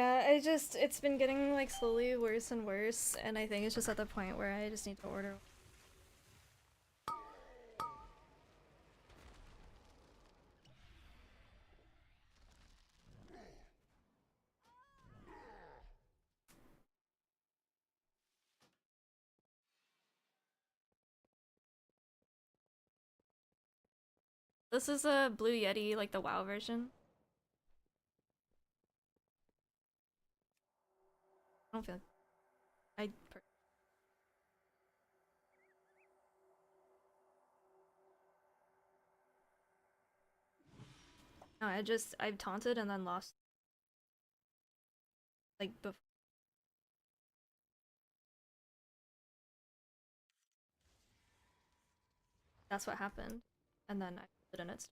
Yeah, it's been getting like slowly worse and worse, and I think it's just at the point where I just need to order. This is a Blue Yeti, like the WoW version. I don't feel like no, I've taunted and then lost like before. That's what happened, and then I did in it.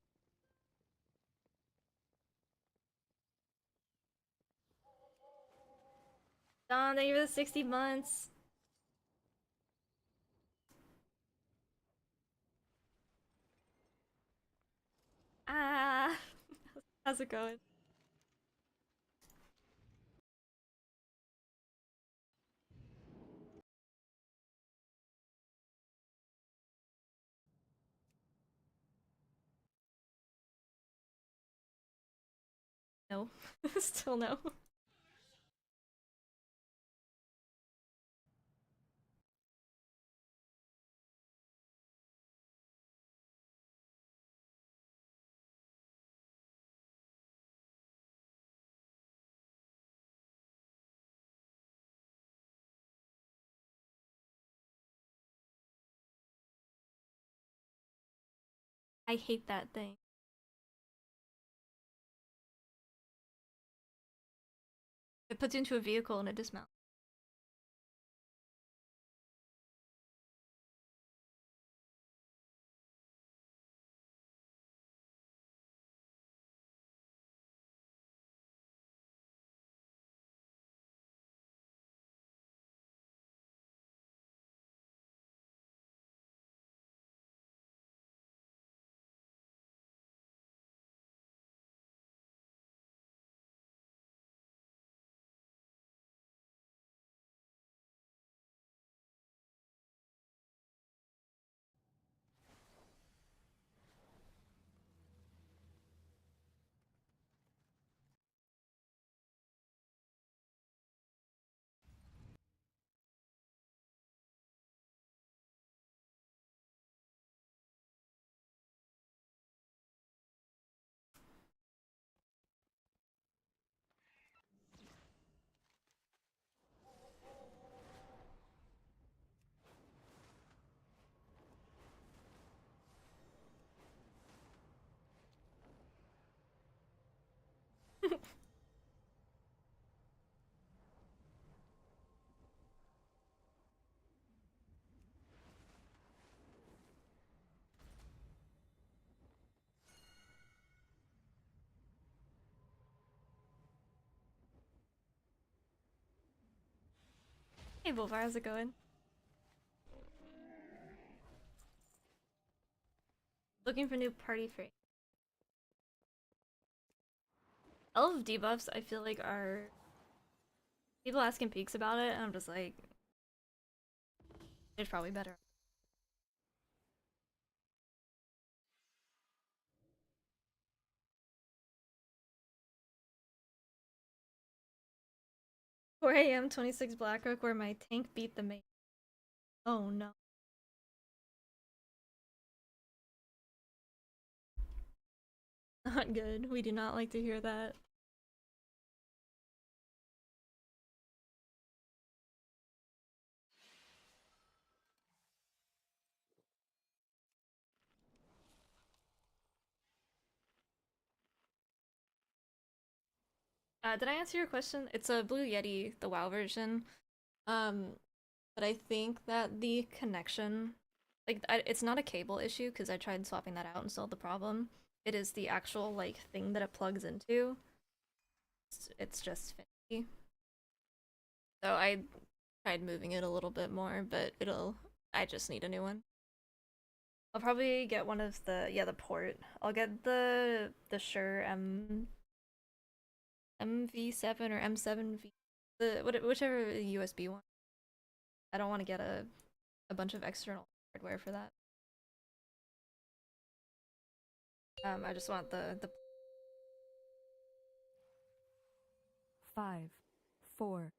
Don, thank you for the 60 months. Ah, how's it going? No, still no. I hate that thing. It puts you into a vehicle and it dismounts. Hey Bolvar, how's it going? Looking for new party free. Elf debuffs, I feel like are people asking peaks about it, and I'm just like, it's probably better. 4 a.m. 26 Blackrock, where my tank beat the main. Oh no. Not good. We do not like to hear that. Did I answer your question? It's a Blue Yeti, the WoW version. Um, but I think that the connection, like, it's not a cable issue because I tried swapping that out and solved the problem. It is the actual, like, thing that it plugs into. It's just finicky. So I tried moving it a little bit more, but I just need a new one. I'll probably get one of the port. I'll get the Shure M MV7 or M7V, whichever USB one. I don't want to get a bunch of external hardware for that. I just want the 5, 4,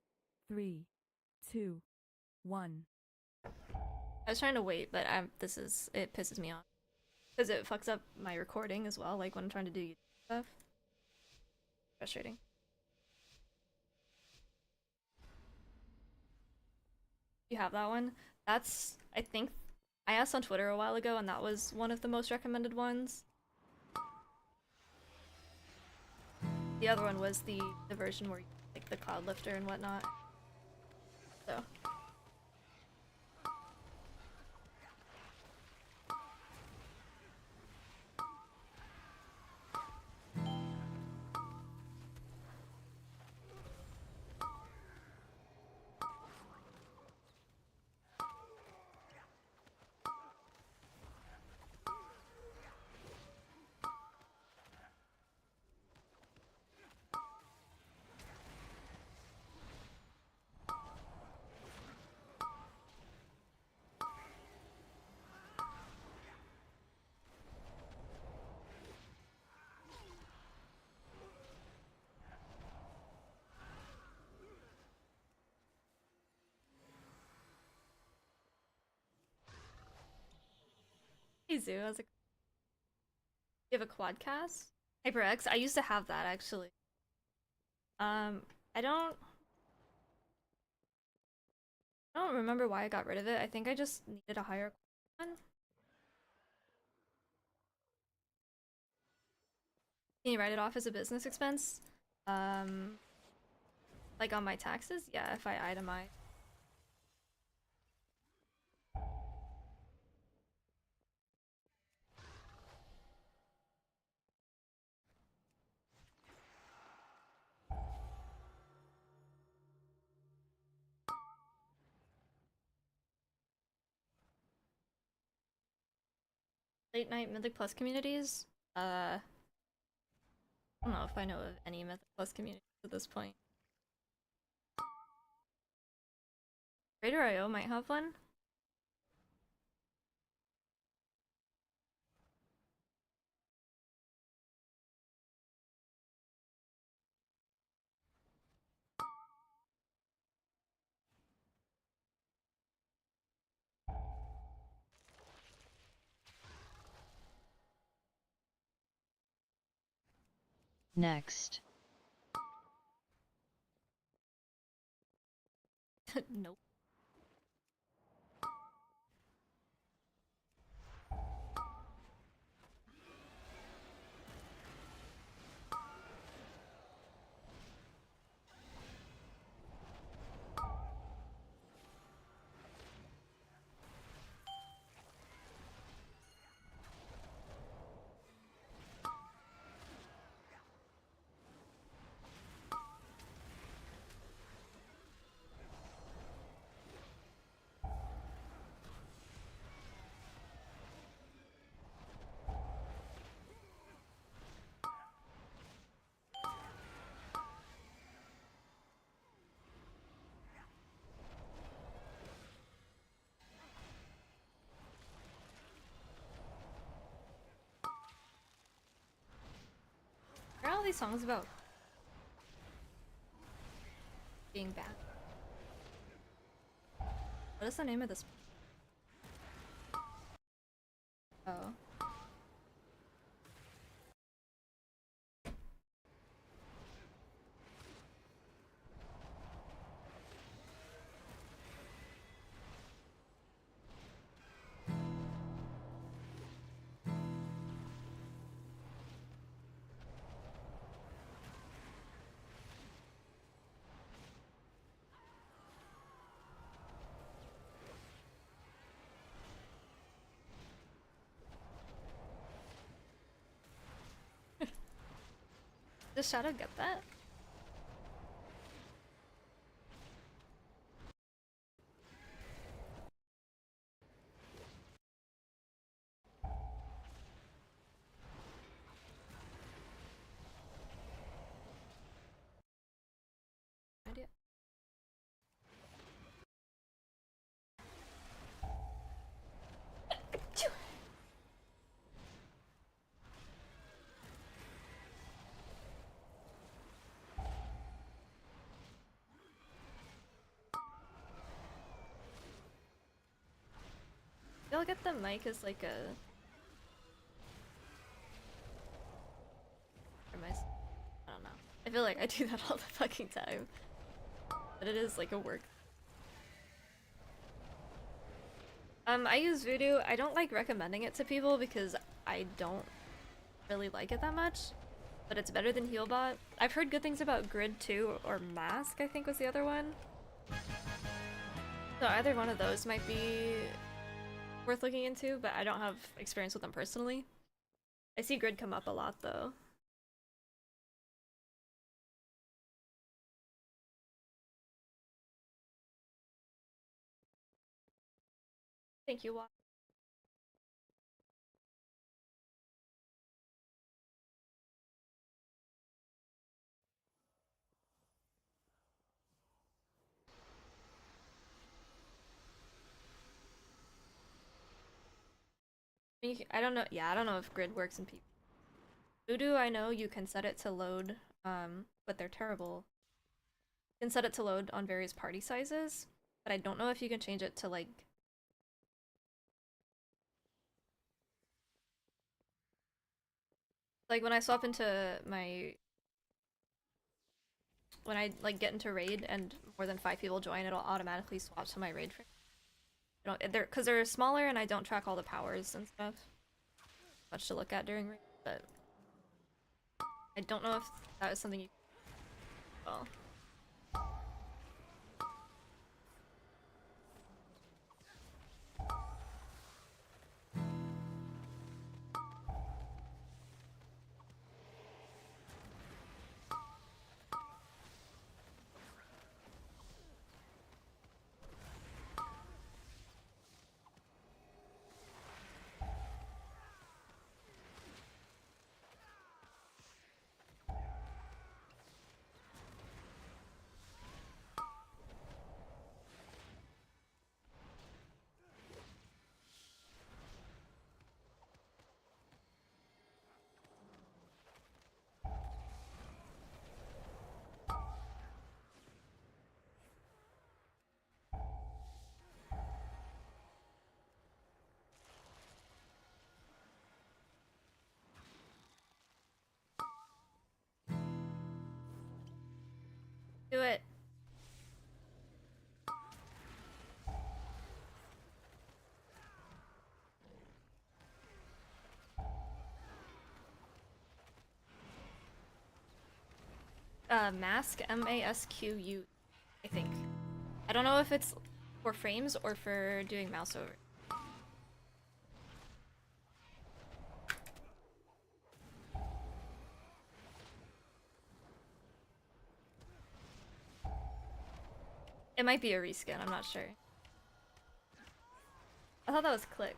3, 2, 1. I was trying to wait, but it pisses me off because it fucks up my recording as well. Like when I'm trying to do YouTube stuff, frustrating. You have that one? I think I asked on Twitter a while ago, and that was one of the most recommended ones. The other one was the version where you like the cloud lifter and whatnot. So. Hey Zoo, how's it? You have a quadcast? HyperX? I used to have that actually. I don't remember why I got rid of it. I think I just needed a higher one. Can you write it off as a business expense? Like on my taxes? Yeah, if I itemize. Late night Mythic Plus communities? I don't know if I know of any Mythic Plus communities at this point. Raider.io might have one. Next. Nope. What are all these songs about? Being bad. What is the name of this? Oh. Does Shadow get that? look at the mic as like a... Or am I don't know. I feel like I do that all the fucking time. But it is like a work. I use Voodoo. I don't like recommending it to people because I don't really like it that much. But it's better than Healbot. I've heard good things about Grid too, or Mask I think was the other one. So either one of those might be worth looking into, but I don't have experience with them personally. I see Grid come up a lot though. Thank you, Wa. I don't know. Yeah, I don't know if Grid works in people. Voodoo, I know you can set it to load, but they're terrible. You can set it to load on various party sizes, but I don't know if you can change it to like... Like when I swap into my... When I like get into raid and more than 5 people join, it'll automatically swap to my raid frame. You know, because they're smaller and I don't track all the powers and stuff. Much to look at during raid, but I don't know if that is something you can... Well. Do it. Mask, M-A-S-Q-U, I think. I don't know if it's for frames or for doing mouse over. It might be a reskin, I'm not sure. I thought that was click.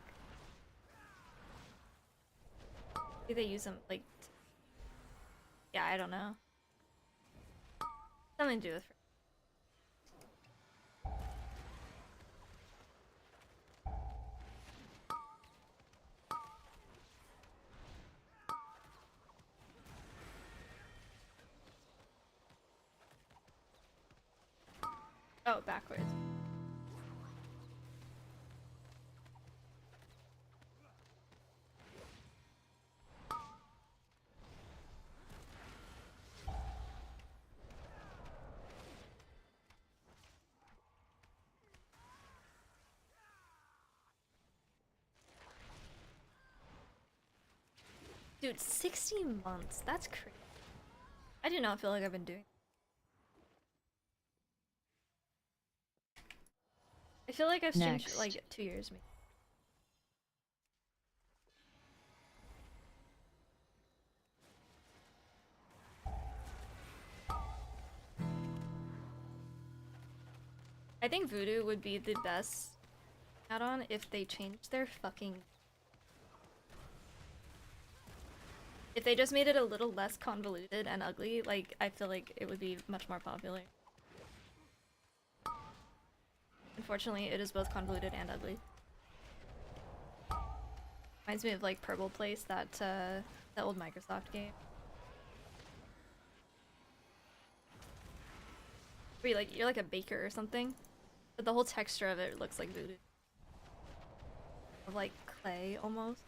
Maybe they use them, like... Yeah, I don't know. Something to do with... Oh, backwards. Dude, 60 months. That's crazy. I do not feel like I've been doing... I feel like I've streamed for like 2 years, maybe. I think Voodoo would be the best add-on if they changed their fucking... If they just made it a little less convoluted and ugly, like, I feel like it would be much more popular. Unfortunately, it is both convoluted and ugly. Reminds me of, like, Purple Place, that old Microsoft game. Where you're like a baker or something, but the whole texture of it looks like Voodoo. of like clay almost.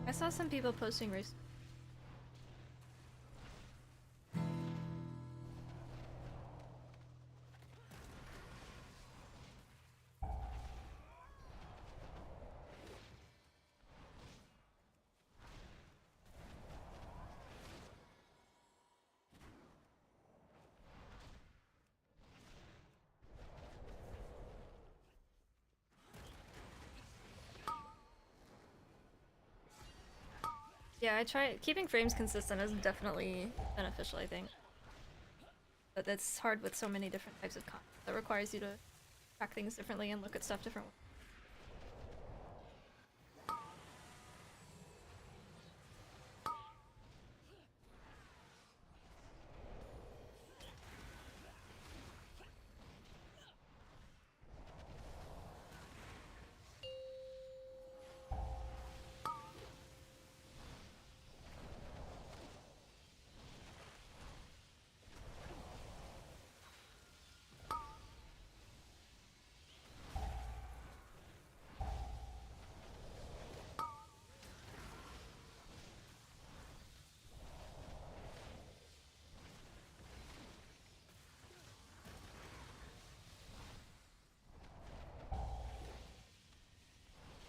I saw some people posting race. Yeah, I try keeping frames consistent is definitely beneficial, I think. But that's hard with so many different types of content. That requires you to track things differently and look at stuff differently.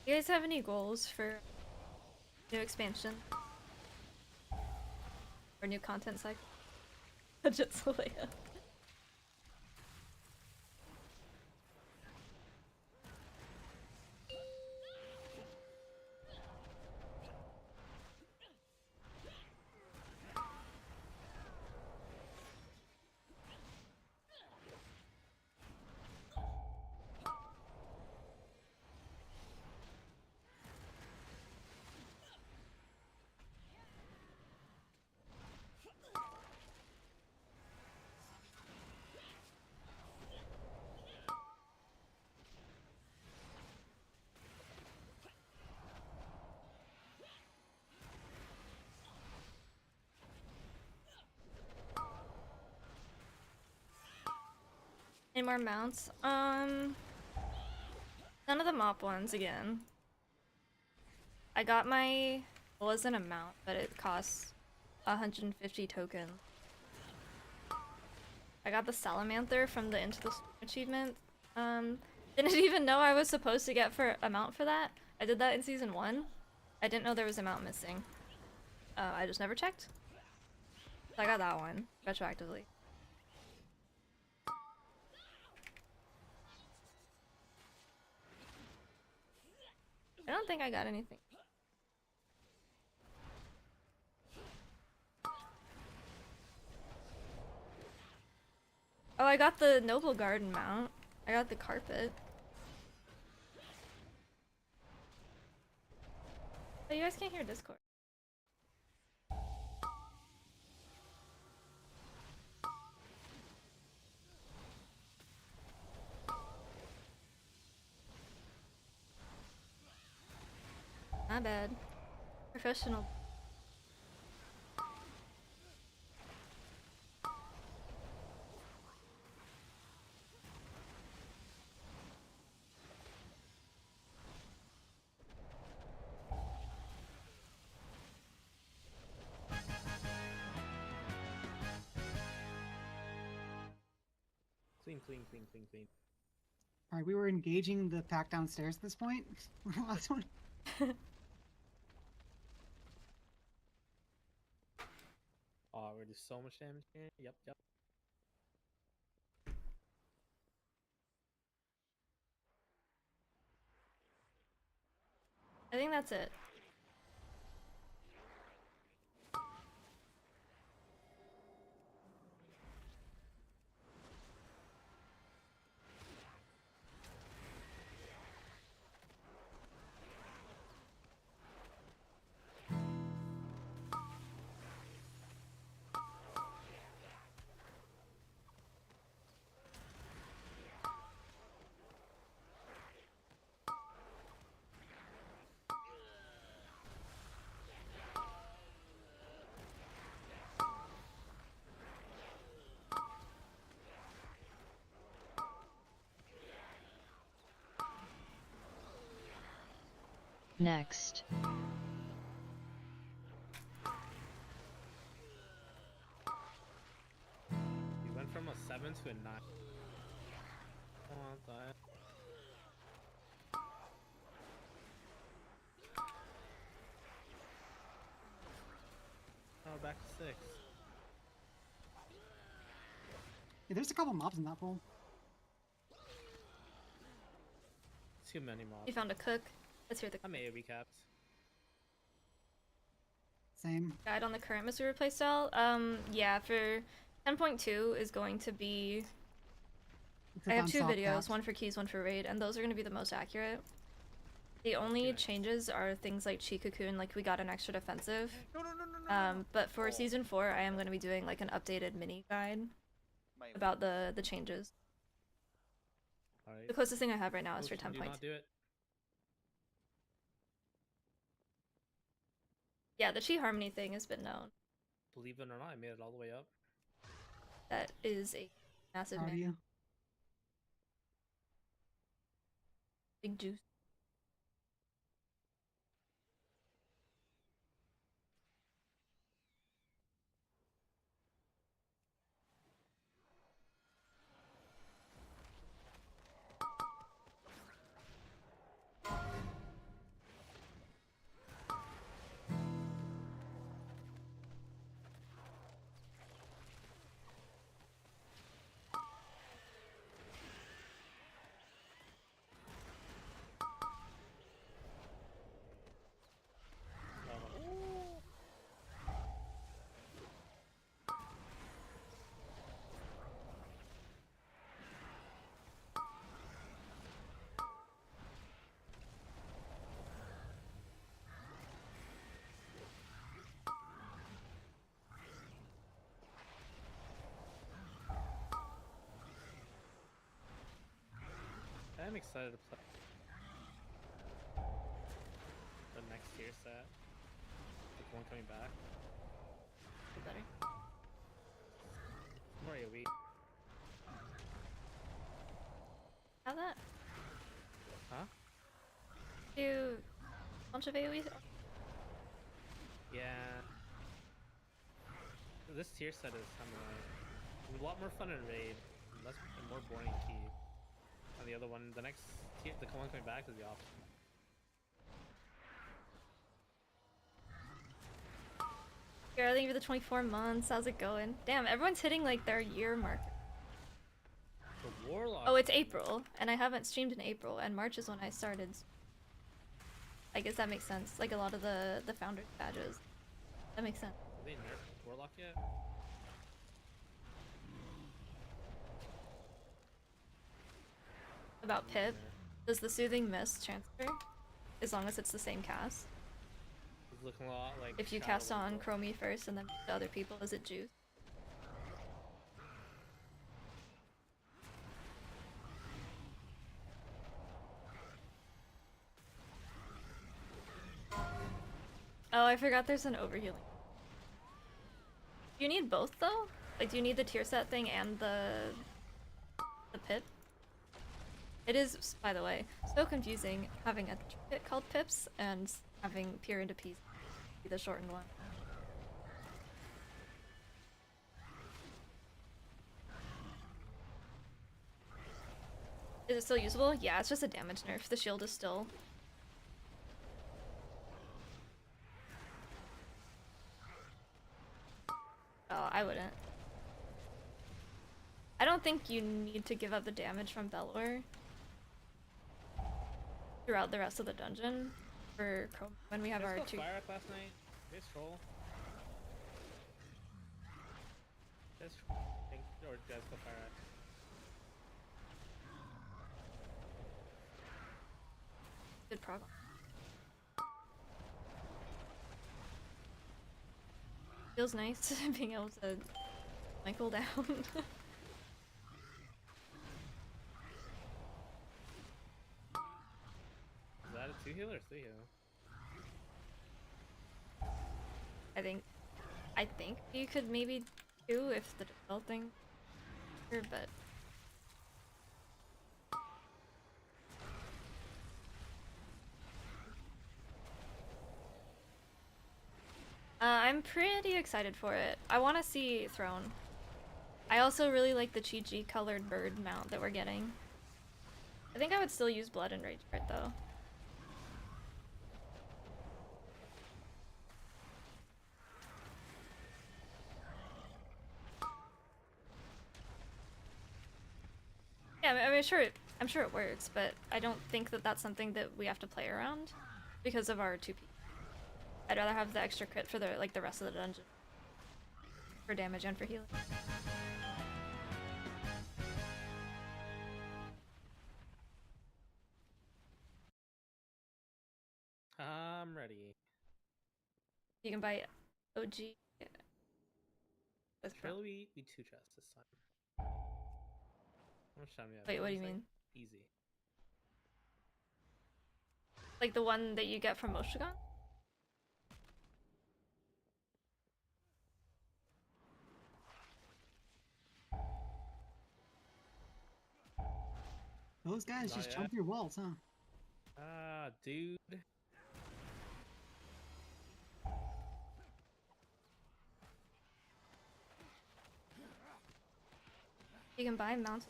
You guys have any goals for new expansion? Or new content cycle? Just Leia. Any more mounts? None of the mop ones again. I got my, well, it wasn't a mount, but it costs 150 tokens. I got the Salamanther from the Into the Storm achievement. Didn't even know I was supposed to get for a mount for that. I did that in season 1. I didn't know there was a mount missing. I just never checked. So I got that one, retroactively. I don't think I got anything. Oh, I got the Noble Garden mount. I got the carpet. Oh, you guys can't hear Discord. My bad. Professional. Clean. Alright, we were engaging the pack downstairs at this point. Last one. Oh, we're just so much damage here. Yep. I think that's it. Next. You went from a 7 to a 9. Come on, die. Oh, back to 6. Yeah, there's a couple mobs in that pool. Too many mobs. You found a cook. Let's hear the I'm AoE capped. Same. guide on the current Mistweaver playstyle. Yeah, for 10.2 is going to be. Except I have on two soft videos, caps. one for keys, one for raid, and those are going to be the most accurate. The only Nice. changes are things like Chi Cocoon, like we got an extra defensive. No, no, no, no, no, no. But for Oh. season 4, I am going to be doing like an updated mini guide My about the changes. Alright. The closest thing I have right now is for Coach, do 10.2. not do it. Yeah, the Chi Harmony thing has been known. Believe it or not, I made it all the way up. That is a massive Proud of you. big juice. I'm excited to play the next tier set. The one coming back. Better. More AoE. Have that? Huh? Do a bunch of AoE? Yeah. This tier set is kind of a lot more fun in raid, less and more boring in key. And the other one, the next tier, the one coming back is the opposite. Girl, thank you for the 24 months. How's it going? Damn, everyone's hitting like their year mark. The warlock. Oh, it's April, and I haven't streamed in April, and March is when I started. I guess that makes sense. Like a lot of the founders badges. That makes sense. Have they nerfed warlock yet? About Pip, does the Soothing Mist transfer? As long as it's the same cast. It's looking a lot like. If you Shadow cast on Warlock. Chromie first and then to other people, is it juice? Oh, I forgot there's an overhealing. Do you need both though? Like, do you need the tier set thing and the pip? It is, by the way, so confusing having a kit called pips and having peer into peace be the shortened one. Is it still usable? Yeah, it's just a damage nerf. The shield is still. Oh, I wouldn't. I don't think you need to give up the damage from Belor throughout the rest of the dungeon for when we have our two. Fire up last night. This troll. This think or does go fire up. Good prog. Feels nice being able to Michael down. Is that a 2 heal or 3 heal? I think you could maybe do if the dispel thing, but I'm pretty excited for it. I want to see Throne. I also really like the Chi-Chi colored bird mount that we're getting. I think I would still use Blood and Rage for it though. Yeah, I mean, I'm sure it works, but I don't think that that's something that we have to play around because of our 2P. I'd rather have the extra crit for the the rest of the dungeon for damage and for healing. I'm ready. You can buy OG with Pro. Surely we 2 chests this time. How much time do we have? Wait, what do you Just, like, mean? Easy. Like the one that you get from Moshigan? Those guys Not just yet. jump through walls, huh? Ah, dude. You can buy mounts.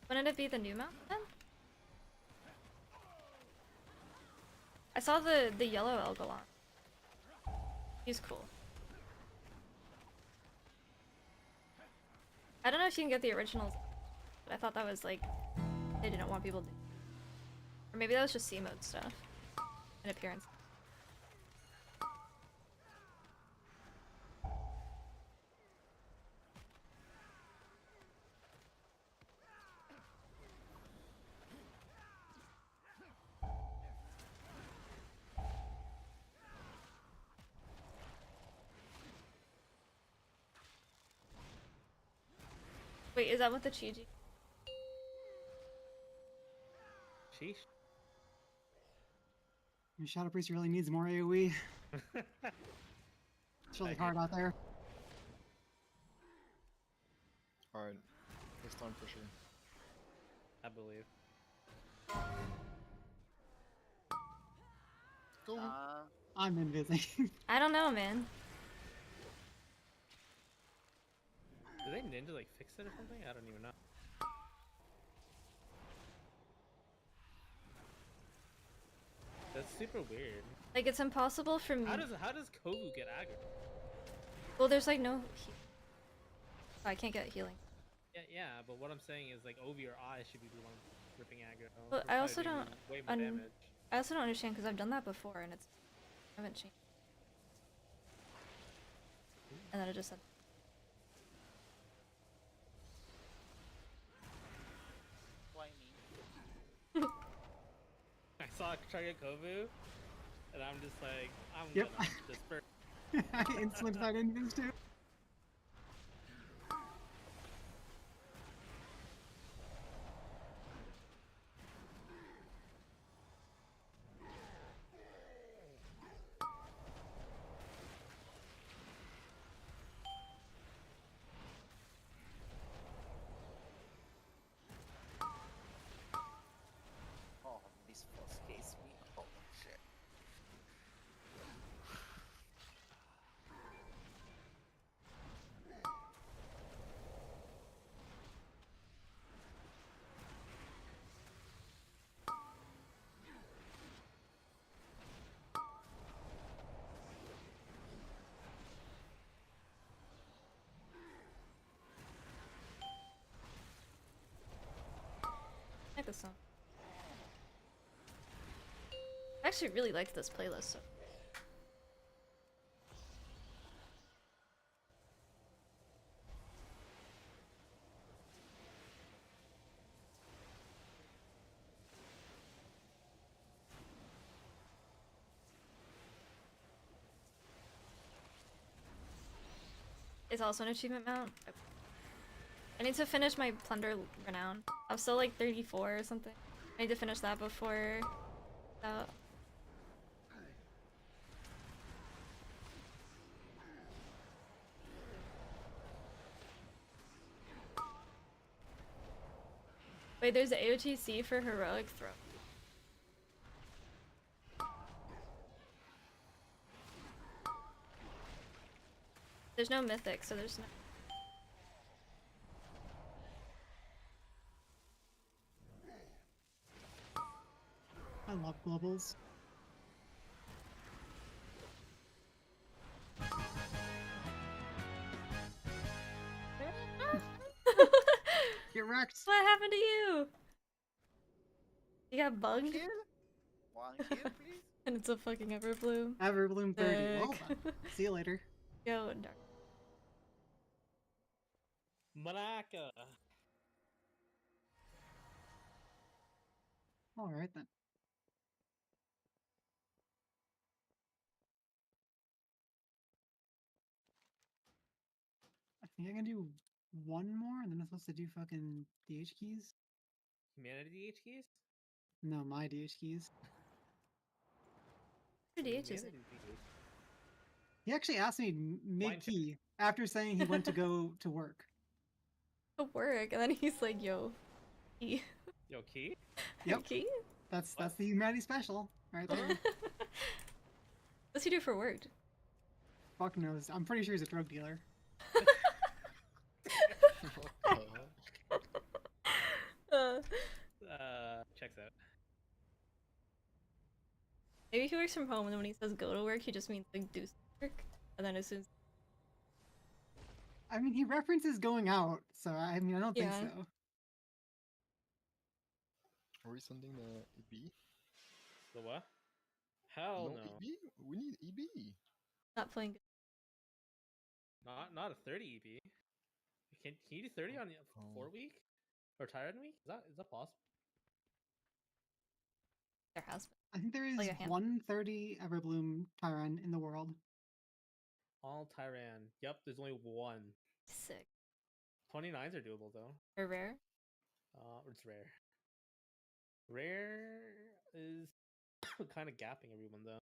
Wouldn't it be the new mount then? I saw the yellow Elgalon. He's cool. I don't know if you can get the originals, but I thought that was like they didn't want people to. Or maybe that was just C mode stuff. And appearance. Wait, is that what the Chi-Chi? Sheesh. Your Shadow Priest really needs more AoE. It's really hard out there. Alright. Next time for sure. I believe. Go on. I'm invising. I don't know, man. Did they ninja like fix it or something? I don't even know. That's super weird. Like it's impossible for me. How does Kovu get aggro? Well, there's like no. Oh, I can't get healing. Yeah, but what I'm saying is like Ovi or I should be the one ripping aggro. But We're I also probably doing don't way more damage. I also don't understand because I've done that before and I haven't changed. And then it just said. Why me? I saw Target Kovu, and I'm just like, I'm Yep. gonna disperse. I instantly decided invis too. Oh, this was case me. Oh shit. I like this song. I actually really liked this playlist. So. It's also an achievement mount. I need to finish my Plunder Renown. I'm still like 34 or something. I need to finish that before that. Wait, there's AOTC for Heroic Throw. There's no mythic, so there's no. I love globals. Get wrecked. What happened to you? You got bugged? Here? One here, please? And it's a fucking Everbloom. Everbloom 30. Well Sick. done. See you later. Yo, dark. Manaka. Alright then. I think I can do one more, and then I'm supposed to do fucking DH keys. Humanity DH keys? No, my DH keys. Who DH is it? Humanity DH. He actually asked me mid-key after saying he went to go to work. To work, and then he's like, yo, key. Yo, key? Yep. Key? That's the humanity special right there. What's he do for work? Fuck knows. I'm pretty sure he's a drug dealer. Checks out. Maybe he works from home, and then when he says go to work, he just means like do work. And then as soon as I mean, he references going out, so I mean, I don't think Yeah. so. Are we sending the EB? The what? Hell no. EB? We need EB. not playing. Not a 30 EP. Can you do 30 on the Oh. 4 week? Or Tyrant week? Is that possible? There has been. I think there is Like a hand- 130 Everbloom Tyran in the world. All Tyran. Yep, there's only one. Sick. 29s are doable though. Or rare. It's rare. Rare is kind of gapping everyone though.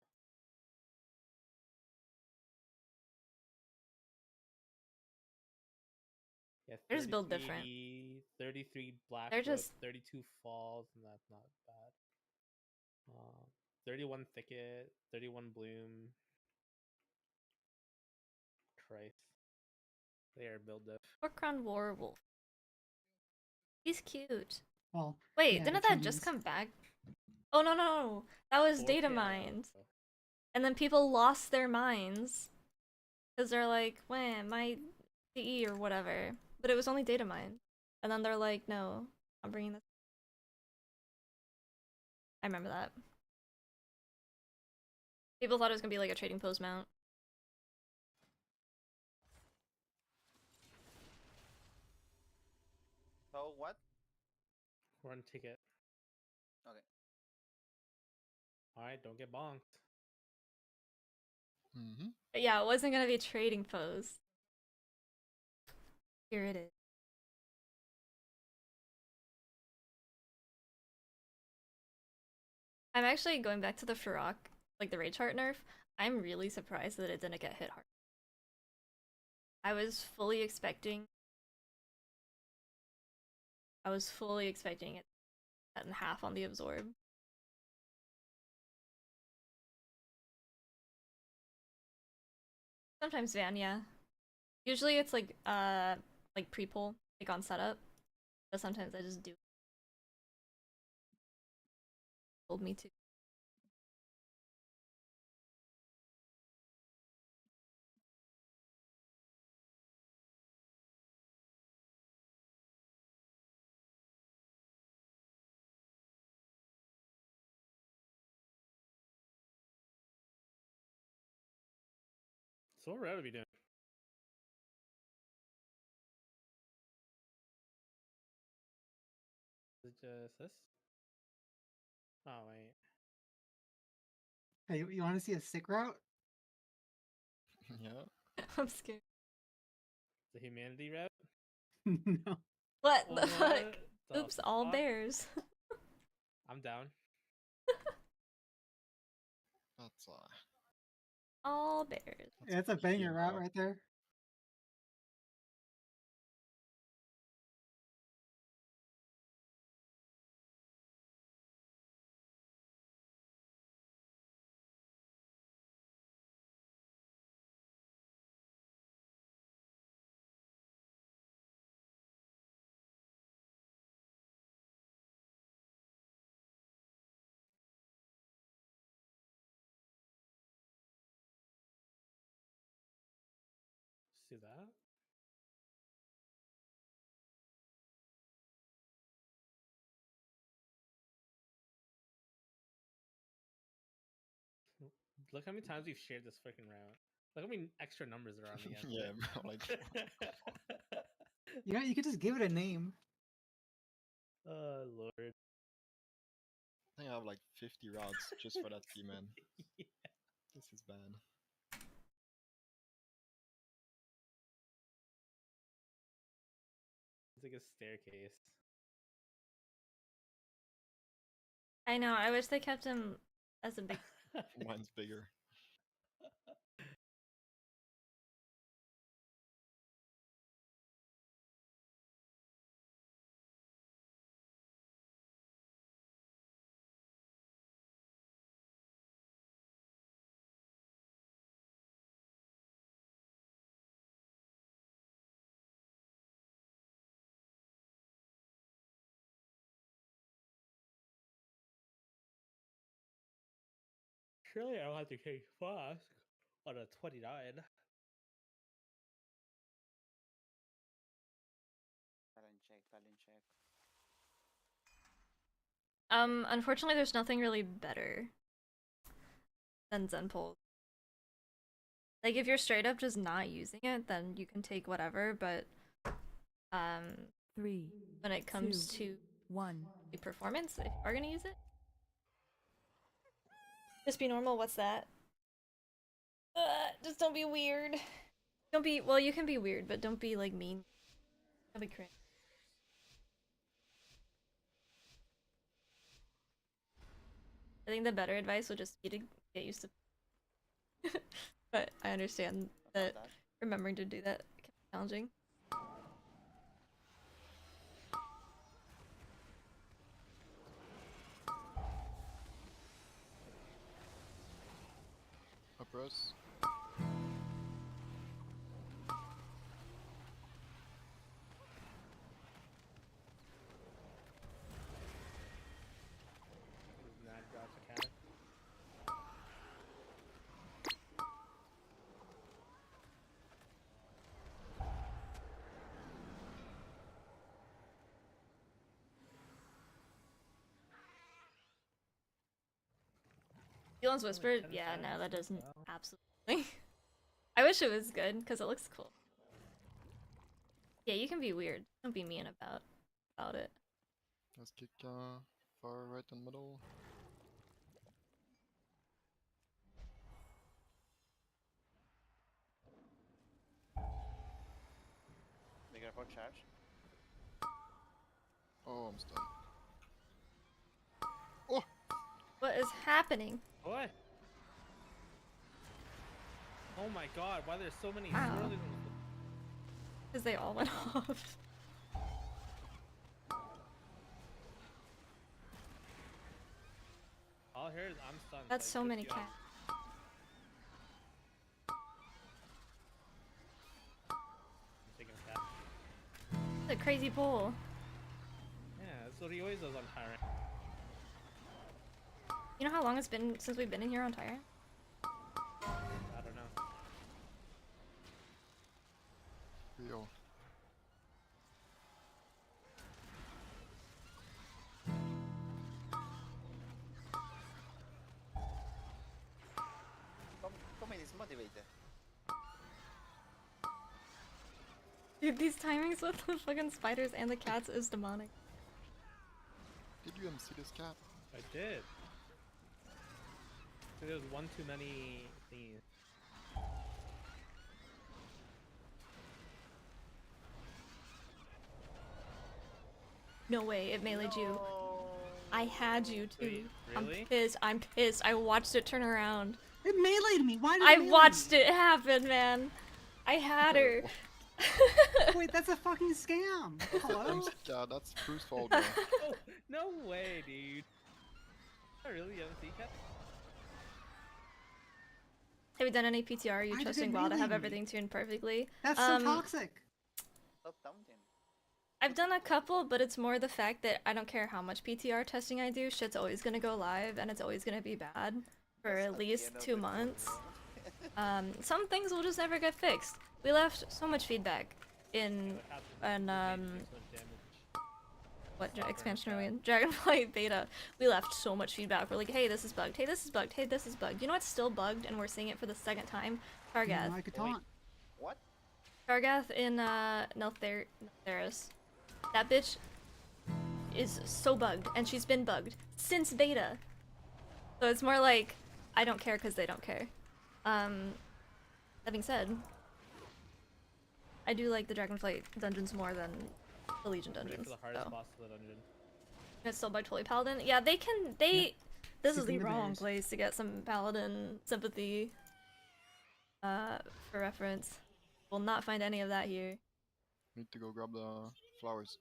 Yeah, They're just built 33 different. E, 33 black. They're Rook, just- 32 falls, and that's not bad. 31 thicket, 31 bloom. Christ. They are build diff. Crown Warwolf. He's cute. Well, Wait, yeah, didn't the that just twins. come back? Oh no, that was data Yeah, mined. And then people lost their minds because they're like, "Wah, my CE or whatever," but it was only data mined. And then they're like, "No, I'm bringing this." I remember that. People thought it was gonna be like a trading post mount. So what? Run ticket. Okay. Alright, don't get bonked. Mm-hmm. But yeah, it wasn't gonna be a trading post. Here it is. I'm actually going back to the Farok, like the rage heart nerf. I'm really surprised that it didn't get hit hard. I was fully expecting it cut in half on the absorb. Sometimes Van, yeah. Usually it's like pre-pull, like on setup. But sometimes I just do. Told me to. So what are we doing? Is it just this? Oh wait. Hey, you want to see a sick route? Yeah. I'm scared. The humanity route? No. What the What fuck? the Oops, all fuck? bears. I'm down. That's All bears. Yeah, it's a banger route route. right there. do that. Look how many times we've shared this freaking route. Look how many extra numbers are on the end. Yeah, bro, like You know, you could just give it a name. Oh lord. I think I have like 50 routes just for that key, man. This is bad. It's like a staircase. I know. I wish they kept him as a big. Mine's bigger. Surely I'll have to take fast on a 29. Talent check, talent check. Unfortunately, there's nothing really better than Zen Pulse. Like, if you're straight up just not using it, then you can take whatever, but, 3, when it comes 2, to 1. the performance, if you are gonna use it, just be normal. What's that? Just don't be weird. Don't be, well, you can be weird, but don't be, like, mean. Don't be cringe. I think the better advice would just be to get used to but I understand that remembering to do that can be challenging. Up Rose. That drops a cat. Elon's Whisper, yeah, no, that doesn't absolutely. I wish it was good because it looks cool. Yeah, you can be weird. Don't be mean about it. Let's kick far right and middle. Be careful, charge. Oh, I'm stunned. Oh! What is happening? What? Oh my god, why there's so many Ow. swirling? Because they all went off. All here is I'm stunned. That's like, so just many you cats. I'm taking a cat. It's a crazy pull. Yeah, that's what he always does on Tyrant. You know how long it's been since we've been in here on Tyrant? I don't know. Real. Come in, it's motivated. Dude, these timings with the fucking spiders and the cats is demonic. Did you see this cat? I did. There was one too many things. No way, it melee'd you. I had you too. Wait, really? I'm pissed. I'm pissed. I watched it turn around. It meleeed me. Why did I it melee watched me? it happen, man. I had her. Wait, that's a fucking scam. Hello? Yeah, that's Prue's fault, bro. Oh, no way, dude. I really haven't seen cat. Have you done any PTR? Are you Why did trusting it WoW to have melee me? everything tuned perfectly? That's so toxic. Stop down him. I've done a couple, but it's more the fact that I don't care how much PTR testing I do, shit's always gonna go live and it's always gonna be bad for That's at not the least end of 2 the months. world. Some things will just never get fixed. We left so much feedback in an expansion are we in? Dragonflight beta. We left so much feedback. We're like, hey, this is bugged. Hey, this is bugged. Hey, this is bugged. You know what's still bugged, and we're seeing it for the second time? Targath. I could taunt. What? Targath in Neltheris. That bitch is so bugged, and she's been bugged since beta. So it's more like, I don't care because they don't care. That being said, I do like the Dragonflight dungeons more than the Legion dungeons. For the hardest so. boss of the dungeon. It's still bugged Holy Paladin. Yeah, they can. This is the Skipping the wrong bears. place to get some Paladin sympathy. For reference, will not find any of that here. Need to go grab the flowers.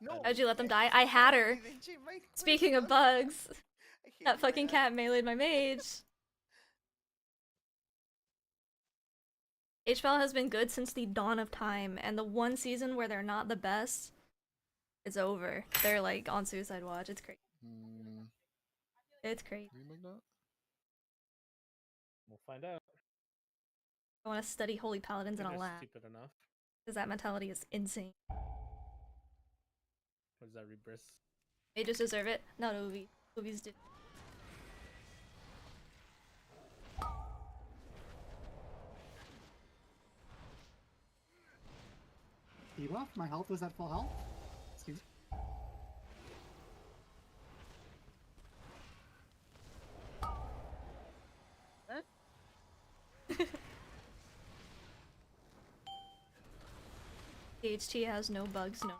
No. How'd you let them die? I had her. She might Speaking of quit. bugs, I hate that fucking cat meleeed my mage. HPAL has been good since the dawn of time, and the one season where they're not the best is over. They're like on suicide watch. It's crazy. It's crazy. Remake that? We'll find out. I want to study Holy Paladins in If a they're lab, stupid enough. because that mentality is insane. What is that, Rebris? Mages deserve it. Not Ovi. Ovi's do. Debuff? My health was at full health? Excuse me. DHT has no bugs, no.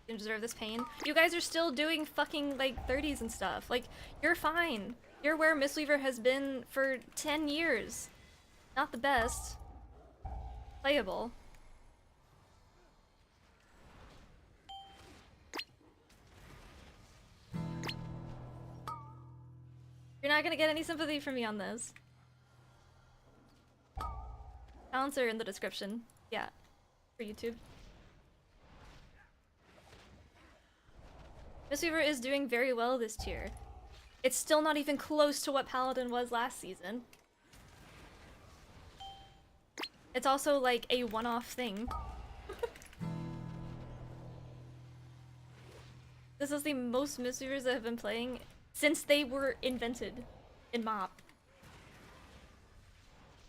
You deserve this pain. You guys are still doing fucking like 30s and stuff. Like, you're fine. You're where Mistweaver has been for 10 years. Not the best. Playable. You're not gonna get any sympathy from me on this. Talents are in the description. Yeah. For YouTube. Mistweaver is doing very well this tier. It's still not even close to what Paladin was last season. It's also like a one-off thing. This is the most Mistweavers that have been playing since they were invented in MOP.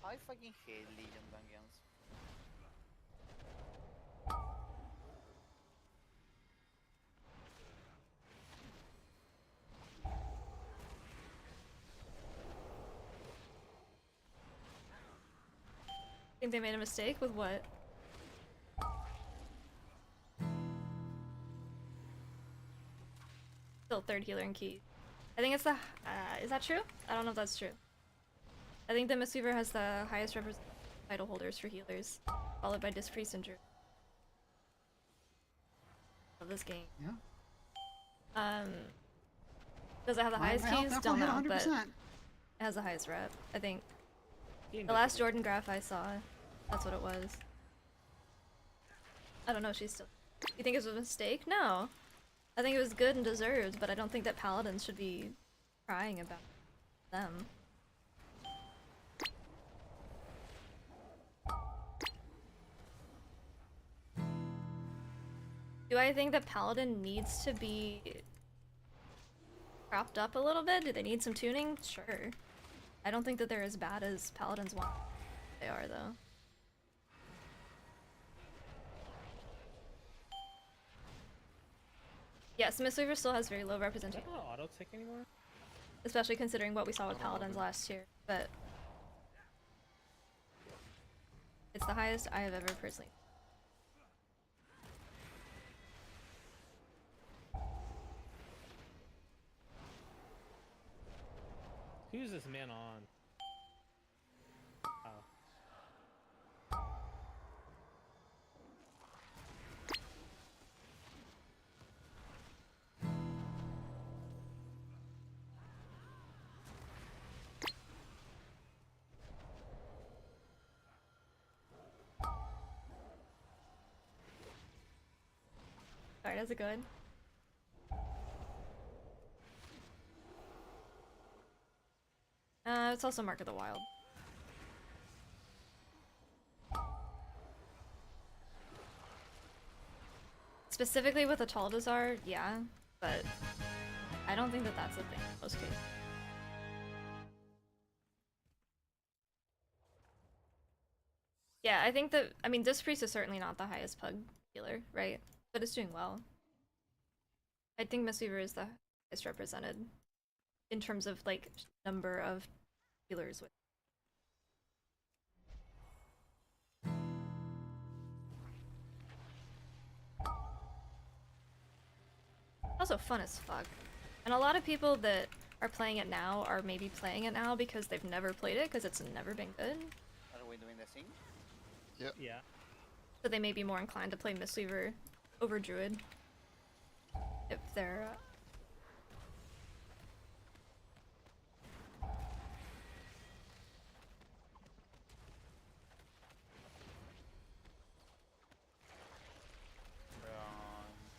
I fucking hate Legion dungeons. Think they made a mistake with what? Still third healer and key. I think it's the. Is that true? I don't know if that's true. I think the Mistweaver has the highest title holders for healers, followed by Disc Priest and Druid. Of this game. Yeah. Does it have the highest My health keys? definitely Don't know, hit but 100%. it has the highest rep. I think. Being The last difficult. Jordan graph I saw, that's what it was. I don't know, she's still. You think it was a mistake? No. I think it was good and deserved, but I don't think that Paladins should be crying about them. Do I think that Paladin needs to be propped up a little bit? Do they need some tuning? Sure. I don't think that they're as bad as Paladins want. They are, though. Yes, Mistweaver still has very low Is representation, that not auto tick anymore? especially considering what we saw with Paladins last year, but it's the highest I have ever personally. Who's this man on? Oh. how's it going? It's also Mark of the Wild. Specifically with a Taldazar, yeah, but I don't think that that's a thing in most cases. Yeah, I think that, I mean, Disc Priest is certainly not the highest pug healer, right? But it's doing well. I think Mistweaver is the highest represented in terms of, like, number of healers with. Also fun as fuck. And a lot of people that are playing it now are maybe playing it now because they've never played it because it's never been good. Are we doing the thing? Yeah. So they may be more inclined to play Mistweaver over Druid. If they're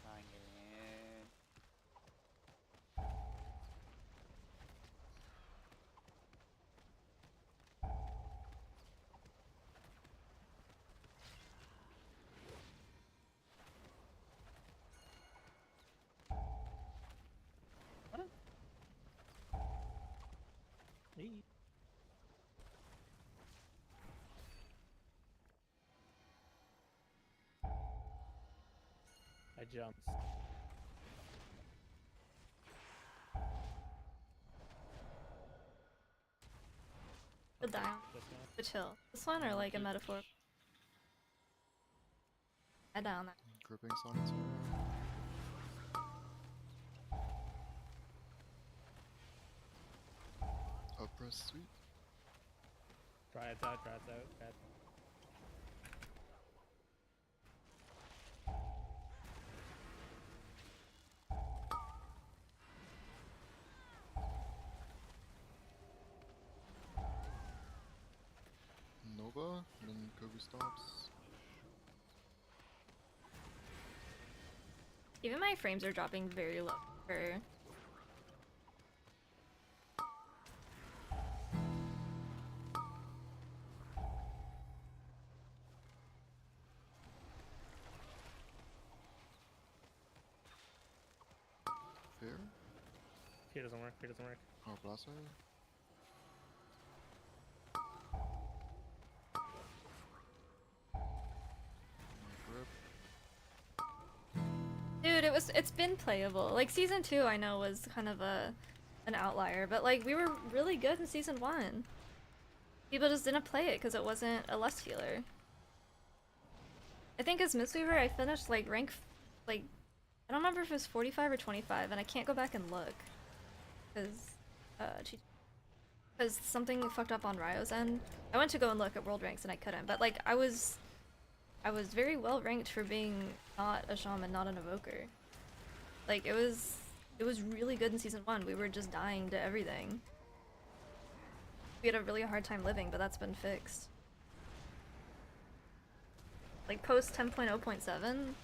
Trying it. Hey. I jumped. the die on This one. the chill. This one or like a metaphor? Head down. Gripping solitaire. Upper sweep. Try it out, try it out, try it out. Nova, and then Kogu stops. Even my frames are dropping very low for Fear? Fear doesn't work, fear doesn't work. Oh, Blaster? Grip. Dude, it's been playable. Like season 2 I know was kind of an outlier, but like we were really good in season 1. People just didn't play it because it wasn't a lust healer. I think as Mistweaver I finished like rank like I don't remember if it was 45 or 25 and I can't go back and look because something fucked up on Ryo's end. I went to go and look at world ranks and I couldn't, but like I was very well ranked for being not a shaman, not an evoker. Like it was really good in season 1. We were just dying to everything. We had a really hard time living, but that's been fixed. Like post 10.0.7.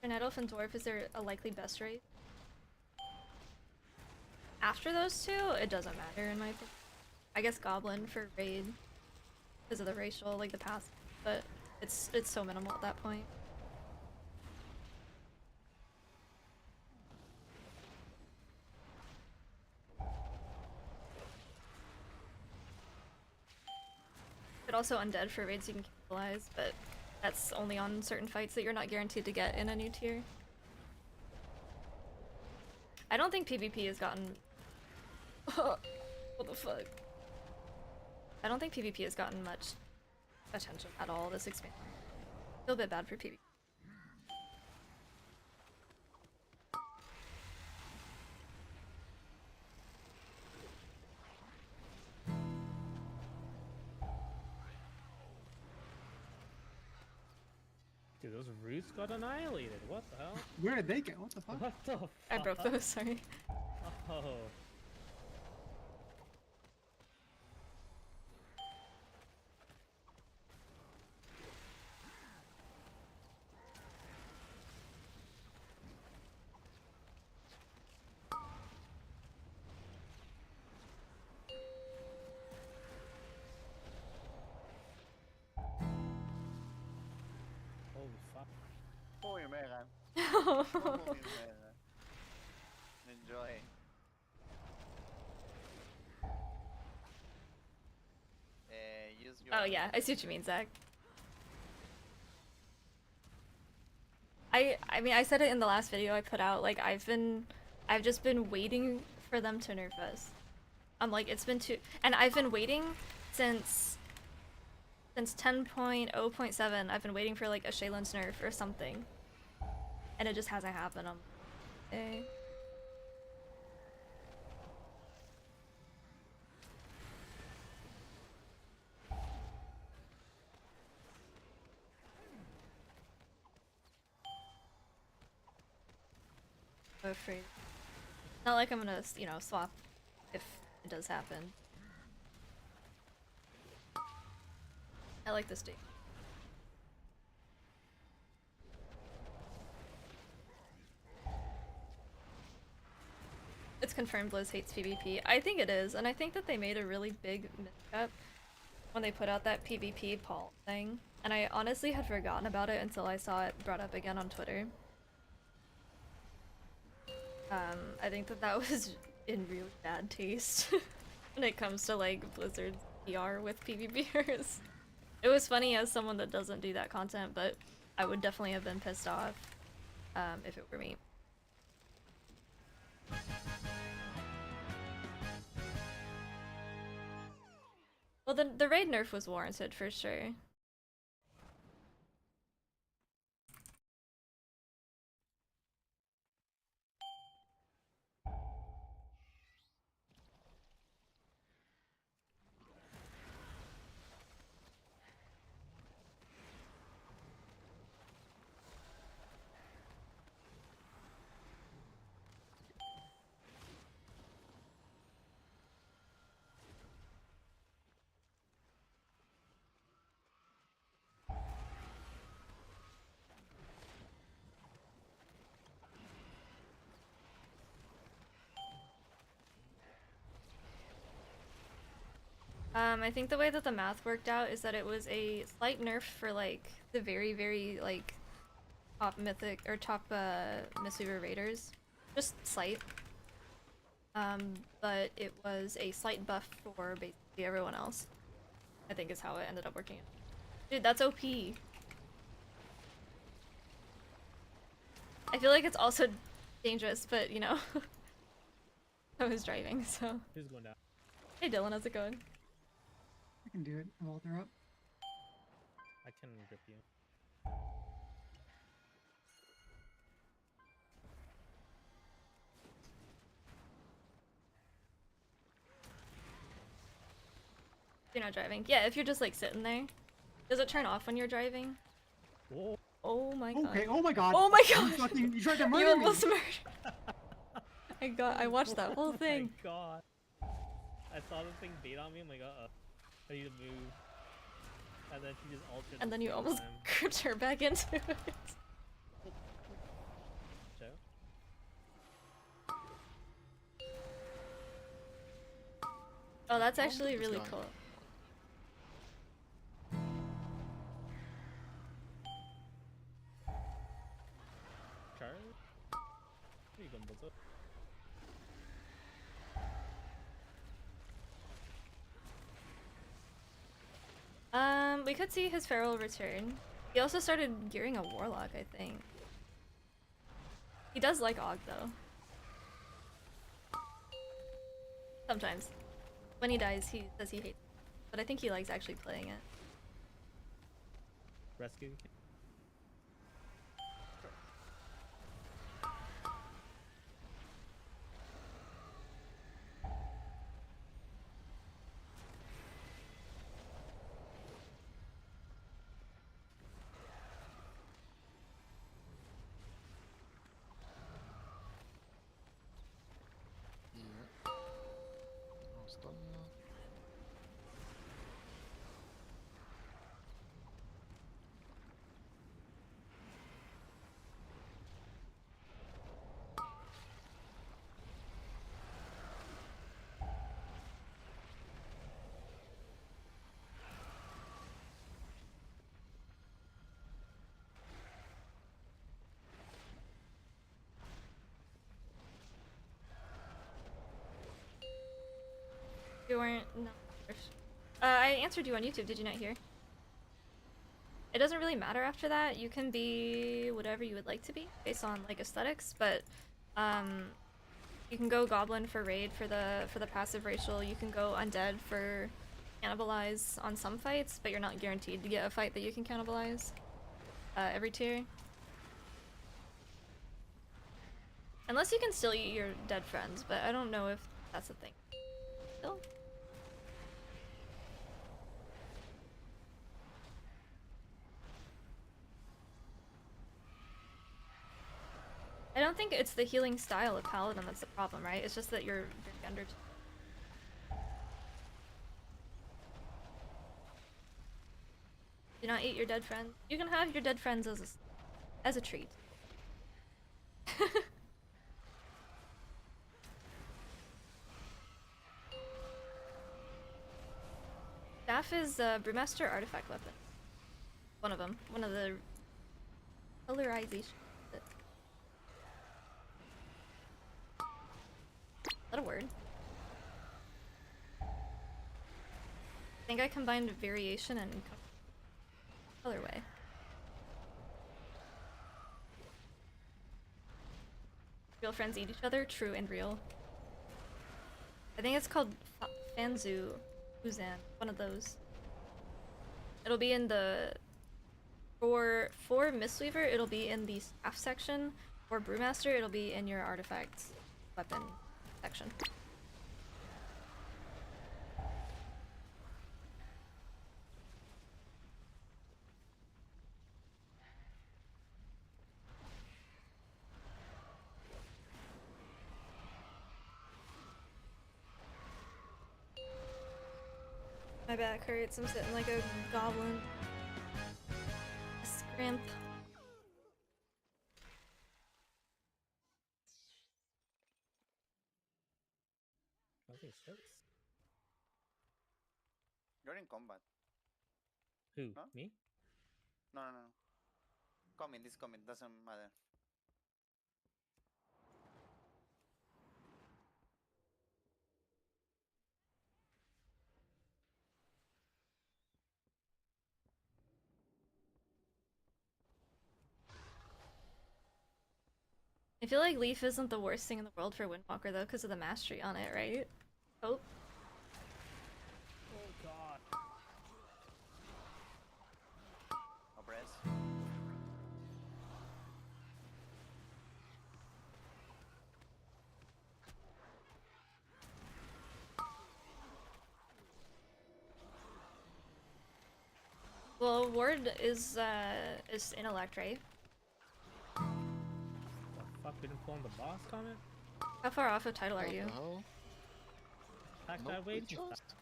For Night Elf and Dwarf, is there a likely best rate? After those two, it doesn't matter in my opinion. I guess Goblin for raid because of the racial, like the path, but it's so minimal at that point. But also undead for raids you can capitalize, but that's only on certain fights that you're not guaranteed to get in a new tier. I don't think PvP has gotten... what the fuck? I don't think PvP has gotten much attention at all this expansion. Feel a bit bad for PvP. Dude, those roots got annihilated. What the hell? Where did they go? What the fuck? What the fuck? I broke those, sorry. Oh. Oh, enjoy. Use your. Oh yeah, I see what you mean, Zach. I mean, I said it in the last video I put out. Like, I've just been waiting for them to nerf us. I'm like, it's been and I've been waiting since 10.0.7. I've been waiting for like a Shaylin's nerf or something, and it just hasn't happened. I'm like, I'm afraid. Not like I'm gonna, you know, swap if it does happen. I like this date. It's confirmed Liz hates PvP. I think it is, and I think that they made a really big misstep when they put out that PvP poll thing. And I honestly had forgotten about it until I saw it brought up again on Twitter. I think that was in really bad taste when it comes to like Blizzard's PR with PvPers. It was funny as someone that doesn't do that content, but I would definitely have been pissed off if it were me. Well, the raid nerf was warranted for sure. I think the way that the math worked out is that it was a slight nerf for like the very, very like top Mythic or top Mistweaver raiders, just slight. But it was a slight buff for basically everyone else. I think is how it ended up working. Dude, that's OP. I feel like it's also dangerous, but you know, I was driving, so. Who's going down? Hey Dylan, how's it going? I can do it. I'll hold her up. I can grip you. You're not driving. Yeah, if you're just like sitting there. Does it turn off when you're driving? Whoa. Oh my god. Okay, oh my god. Oh my You god! fucking- you tried to You murder me! almost murdered. I watched that whole thing. Oh my god. I saw the thing bait on me. I'm like, I need to move. And then she just altered. And the then you same almost time. gripped her back into it. Joe? Oh, that's Oh, actually it's really gone. cool. Charge? Where you going, Bozo? We could see his feral return. He also started gearing a warlock, I think. He does like Og though. Sometimes. When he dies, he says he hates it. But I think he likes actually playing it. Rescue? Yeah. Almost done now. You weren't. No. I answered you on YouTube. Did you not hear? It doesn't really matter after that. You can be whatever you would like to be based on like aesthetics, but you can go goblin for raid for the passive racial. You can go undead for cannibalize on some fights, but you're not guaranteed to get a fight that you can cannibalize every tier. Unless you can still eat your dead friends, but I don't know if that's a thing. Still? I don't think it's the healing style of Paladin that's the problem, right? It's just that you're very under. Do not eat your dead friends. You can have your dead friends as a treat. Staff is a Brewmaster artifact weapon. One of them. One of the colorization. Is that a word? I think I combined variation and colorway. Real friends eat each other? True and real. I think it's called Fanzu Uzan. One of those. It'll be in the... For Mistweaver, it'll be in the staff section. For Brewmaster, it'll be in your artifact weapon section. My back hurts. I'm sitting like a goblin. A scrimp. Nothing sucks. You're in combat. Who? No? Me? No. Comment, this comment doesn't matter. I feel like Leaf isn't the worst thing in the world for Windwalker though, because of the mastery on it, right? Oh. Oh god. No press. Well, Ward is intellect, right? The fuck, we didn't pull on the boss comment? How far off of title are What you? the hell? Pack Nope, that way we too trust. fast.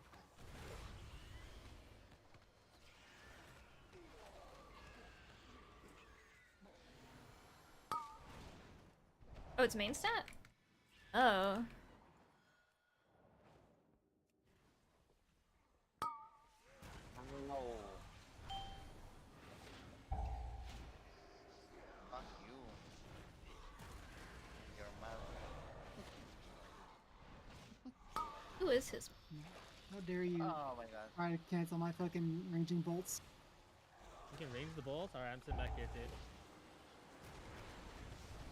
Oh, it's main stat? Oh. No. Fuck you. You're mad. Who is his? How dare you Oh my god. try to cancel my fucking ranging bolts? You can range the bolts? Alright, I'm sitting back here, dude.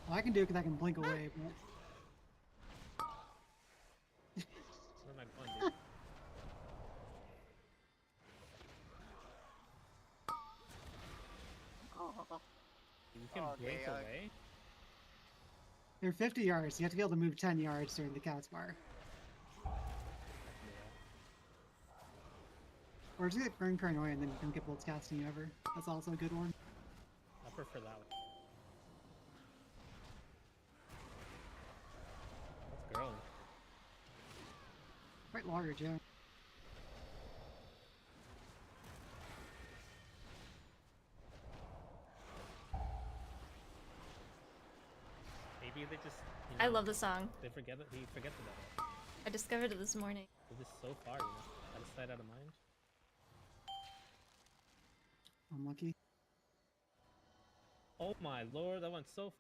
Well, I can do it because I can blink away, but Where am I going, dude? You can blink Okay, away? they're 50 yards. You have to be able to move 10 yards during the cast bar. Yeah. Or just get burn paranoia and then you don't get bolts casting you ever. That's also a good one. I prefer that one. Let's go. Quite large, yeah. Maybe they just. I love the song. They forget it. He forgets about it. I discovered it this morning. They're just so far, you know. Out of sight, out of mind. Unlucky. Oh my lord, that went so.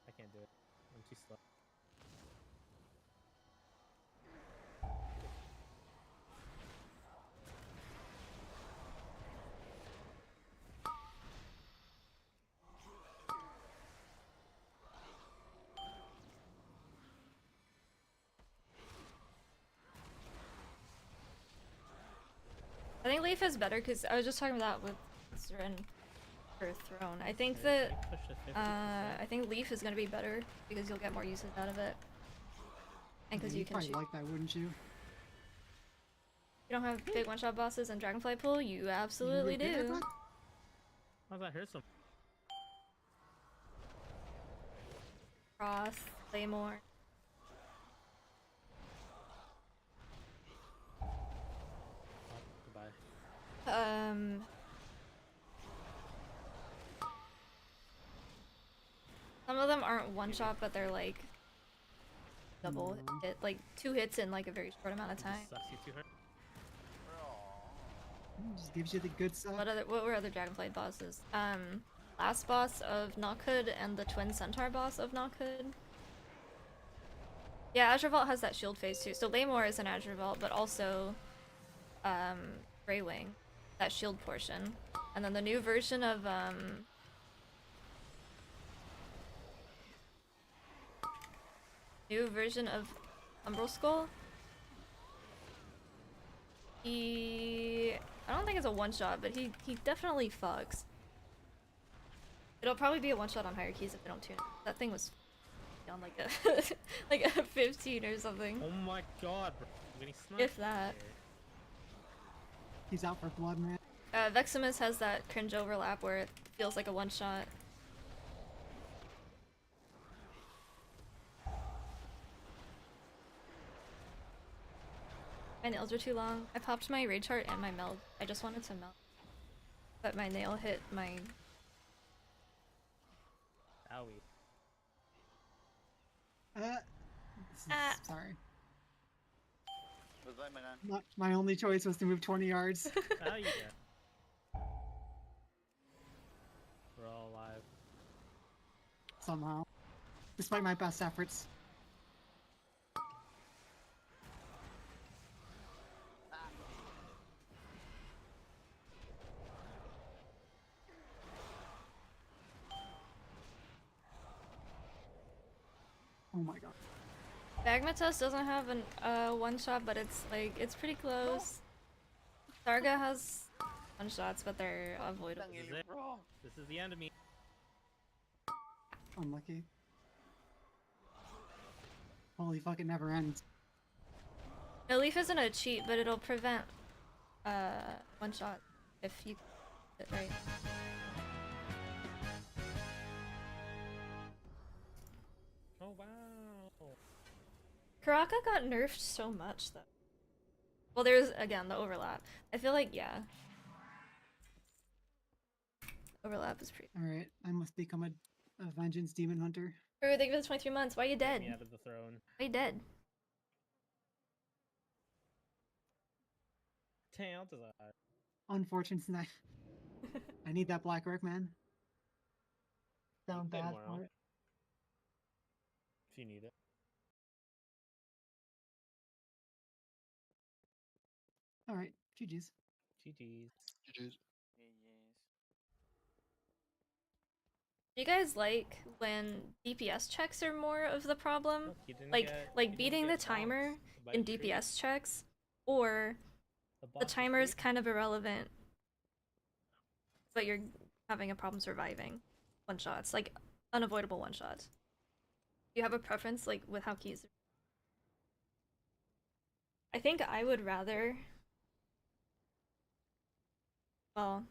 I can't do it. I'm too slow. I think Leaf is better because I was just talking about that with Siren for Throne. I think Okay, that push to 50%. I think Leaf is gonna be better because you'll get more usage out of it, and because Yeah, you can probably shoot. like that, wouldn't you? You don't have big one-shot bosses in Dragonflight pool? You absolutely You would do. think How's that hurt some? Cross, Claymore. Oh, goodbye. Some of them aren't one-shot, but they're like double hit, like 2 hits in like a very short amount of time. Sucks you too hurt. Just gives you the good stuff. What were other Dragonflight bosses? Last boss of Knockhood and the Twin Centaur boss of Knockhood. Yeah, Azure Vault has that shield phase too. So Laymore is an Azure Vault, but also Greywing, that shield portion. And then the new version of Umbral Skull. I don't think it's a one-shot, but he definitely fucks. It'll probably be a one-shot on higher keys if they don't tune it. That thing was on like a like a 15 or something. Oh my god, bro. I'm getting sniped. If that. here. He's out for blood, man. Veximus has that cringe overlap where it feels like a one-shot. My nails are too long. I popped my rage heart and my meld. I just wanted to melt. But my nail hit my... Owie. Sorry. Goodbye, my man. My only choice was to move 20 yards. Oh yeah. We're all alive. Somehow. Despite my best efforts. Oh my god. Magmatus doesn't have an one-shot, but it's like, it's pretty close. Sarga has one-shots, but they're avoidable. This is it. This is the end of me. Unlucky. Holy fuck, it never ends. No, Leaf isn't a cheat, but it'll prevent one-shot if you get it right. Oh wow. Karaka got nerfed so much though. Well, there's again the overlap. I feel like yeah. Overlap is pretty. Alright, I must become a vengeance demon hunter. Drew, thank you for the 23 months. Why are you Get dead? me out of the throne. Why are you dead? Tail desire. Unfortunate tonight. I need that black work, man. Down play bad tomorrow. for it. If you need it. Alright, GG's. GG's. GG's. Do you guys like when DPS checks are more of the problem? Look, you didn't Like get- you like didn't beating the get timer boxed by in the tree. DPS checks, or The the boss is timer is free. kind of irrelevant, but you're having a problem surviving one shots, like unavoidable one shots. Do you have a preference, like with how keys? I think I would rather. Well,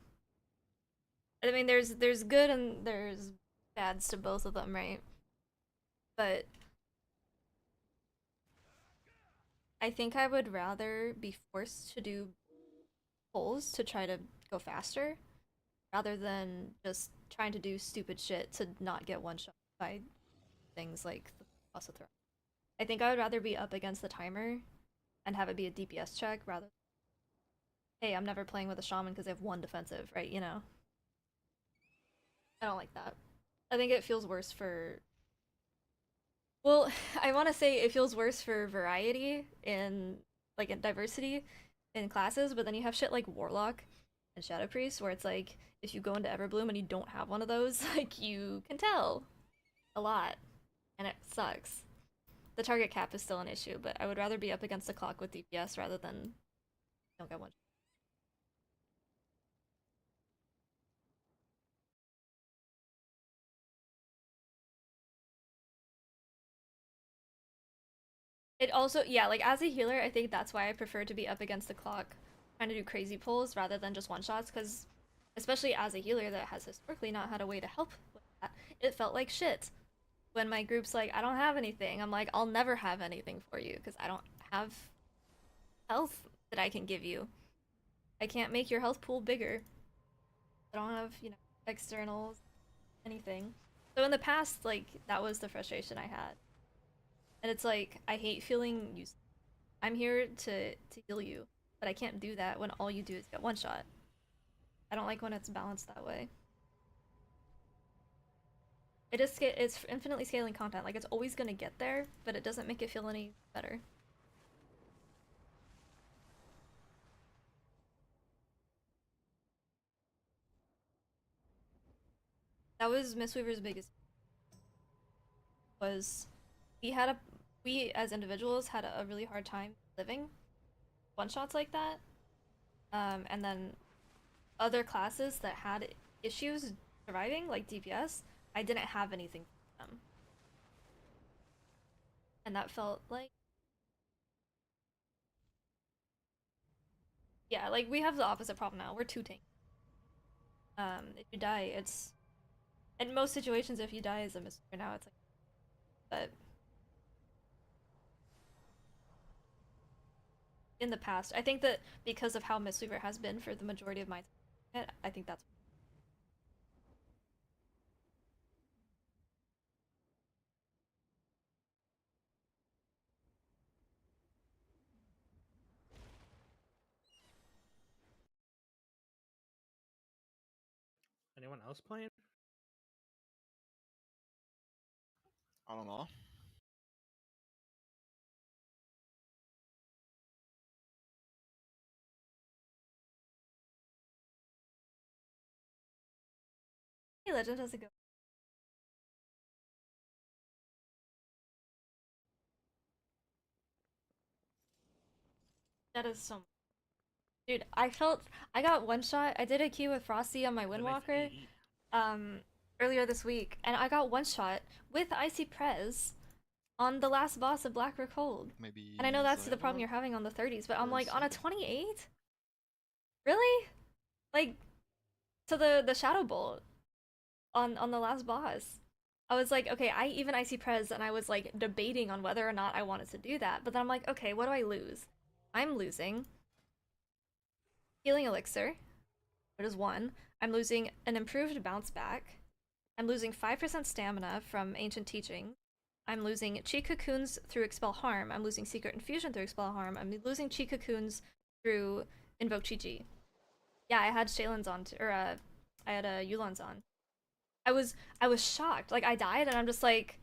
I mean, there's good and there's bads to both of them, right? But I think I would rather be forced to do pulls to try to go faster, rather than just trying to do stupid shit to not get one shot by things like the boss of Throne. I think I would rather be up against the timer and have it be a DPS check rather. Hey, I'm never playing with a shaman because they have one defensive, right? You know. I don't like that. I think it feels worse for. Well, I want to say it feels worse for variety in in diversity in classes, but then you have shit like Warlock and Shadow Priest where it's like if you go into Everbloom and you don't have one of those, like you can tell a lot, and it sucks. The target cap is still an issue, but I would rather be up against the clock with DPS rather than don't get one. It also, yeah, like as a healer, I think that's why I prefer to be up against the clock, trying to do crazy pulls rather than just one-shots, because especially as a healer that has historically not had a way to help with that, it felt like shit. When my group's like, I don't have anything, I'm like, I'll never have anything for you, because I don't have health that I can give you. I can't make your health pool bigger. I don't have, you know, externals, anything. So in the past, like, that was the frustration I had. And it's like, I hate feeling useless. I'm here to heal you, but I can't do that when all you do is get one shot. I don't like when it's balanced that way. It's infinitely scaling content. Like, it's always gonna get there, but it doesn't make it feel any better. That was Mistweaver's biggest, was we as individuals had a really hard time living one shots like that. And then other classes that had issues surviving, like DPS, I didn't have anything for them. And that felt like, yeah, like we have the opposite problem now. We're two tanks. If you die, it's in most situations if you die as a Mistweaver now, it's like, but in the past, I think that because of how Mistweaver has been for the majority of my time, I think that's. Anyone else playing? I don't know. Hey, Legend, how's it go? That is so much. Dude, I got one shot. I did a queue with Frosty on my Windwalker earlier this week, and I got one shot with Icy Prez on the last boss of Black Hold. Maybe. And I know that's the problem Zylo? you're having on the 30s, but I'm Or like, on a something. 28? Really? Like, to the Shadow Bolt on the last boss. I was like, okay, I even Icy Prez, and I was like debating on whether or not I wanted to do that, but then I'm like, okay, what do I lose? I'm losing Healing Elixir, which is 1. I'm losing an improved bounce back. I'm losing 5% stamina from Ancient Teaching. I'm losing Chi Cocoons through Expel Harm. I'm losing Secret Infusion through Expel Harm. I'm losing Chi Cocoons through Invoke Chi-Chi. Yeah, I had Shaylin's on, I had Yulan's on. I was shocked. Like, I died, and I'm just like,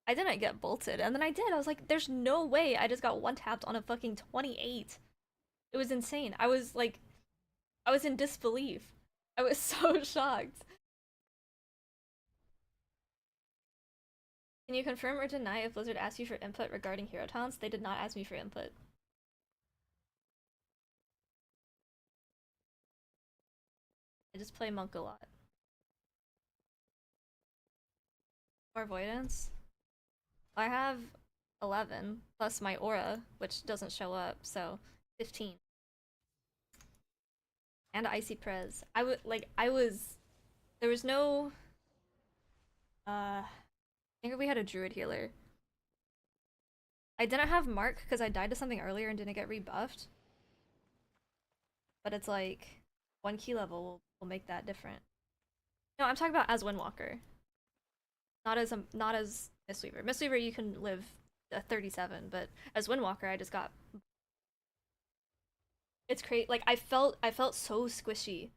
I didn't get bolted. And then I did. I was like, there's no way I just got one-tapped on a fucking 28. It was insane. I was like, I was in disbelief. I was so shocked. Can you confirm or deny if Blizzard asked you for input regarding hero taunts? They did not ask me for input. I just play Monk a lot. Or Avoidance? I have 11, plus my aura, which doesn't show up, so 15. And Icy Prez. There was no, I think we had a druid healer. I didn't have Mark because I died to something earlier and didn't get rebuffed. But it's like, 1 key level will make that different. No, I'm talking about as Windwalker. Not as Mistweaver. Mistweaver you can live a 37, but as Windwalker I just got. It's crazy. Like I felt so squishy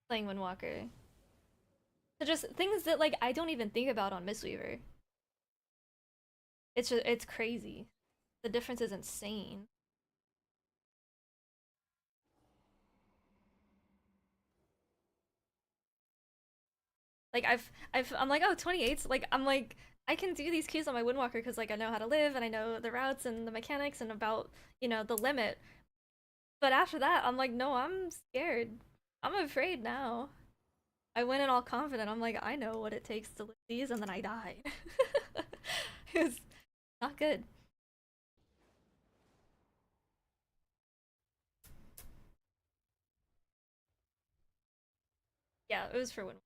playing Windwalker. So just things that like I don't even think about on Mistweaver. It's crazy. The difference is insane. Like I'm like, oh, 28's like I'm like I can do these keys on my Windwalker because like I know how to live and I know the routes and the mechanics and about, you know, the limit. But after that, I'm like, no, I'm scared. I'm afraid now. I went in all confident. I'm like, I know what it takes to live these, and then I died. It was not good. Yeah, it was for Wind.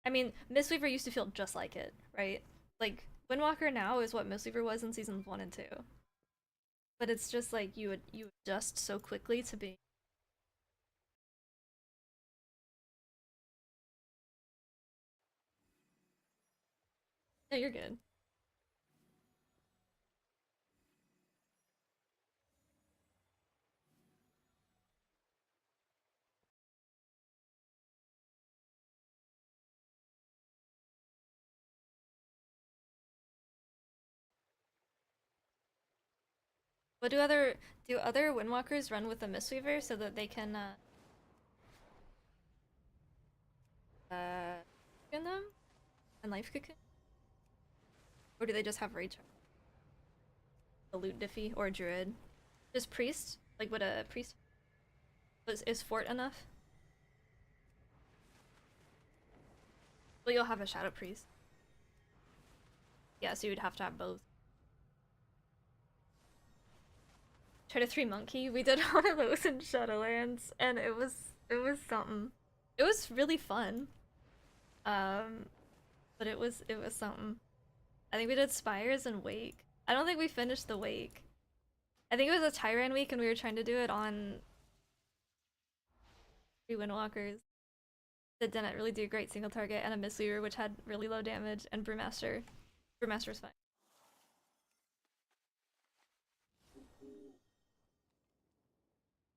I mean, Mistweaver used to feel just like it, right? Like Windwalker now is what Mistweaver was in seasons 1 and 2. But it's just like you adjust so quickly to be. No, you're good. What do other Windwalkers run with the Mistweaver so that they can in them and life cocoon? Or do they just have rage? A loot diffy or a druid? Just priest? Like would a priest is fort enough? Well, you'll have a shadow priest. Yeah, so you'd have to have both. Try to 3 monkey. We did one of those in Shadowlands, and it was something. It was really fun. But it was something. I think we did Spires and Wake. I don't think we finished the Wake. I think it was a Tyrant week, and we were trying to do it on 3 Windwalkers that didn't really do great single target, and a Mistweaver which had really low damage, and Brewmaster. Brewmaster was fine.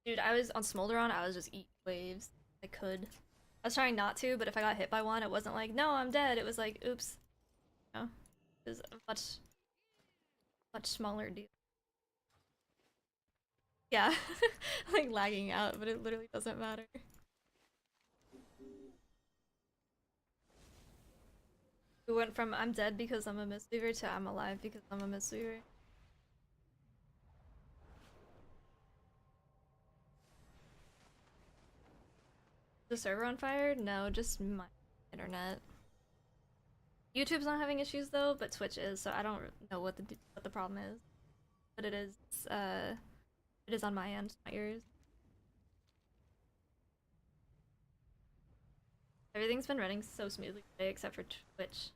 Dude, I was on Smolderon, I was just eating waves. I could. I was trying not to, but if I got hit by one, it wasn't like, no, I'm dead. It was like, oops. You know? It was a much smaller deal. Yeah. Like lagging out, but it literally doesn't matter. We went from I'm dead because I'm a Mistweaver to I'm alive because I'm a Mistweaver. The server on fire? No, just my internet. YouTube's not having issues though, but Twitch is, so I don't know what the problem is. But it is on my end, not yours. Everything's been running so smoothly today except for Twitch.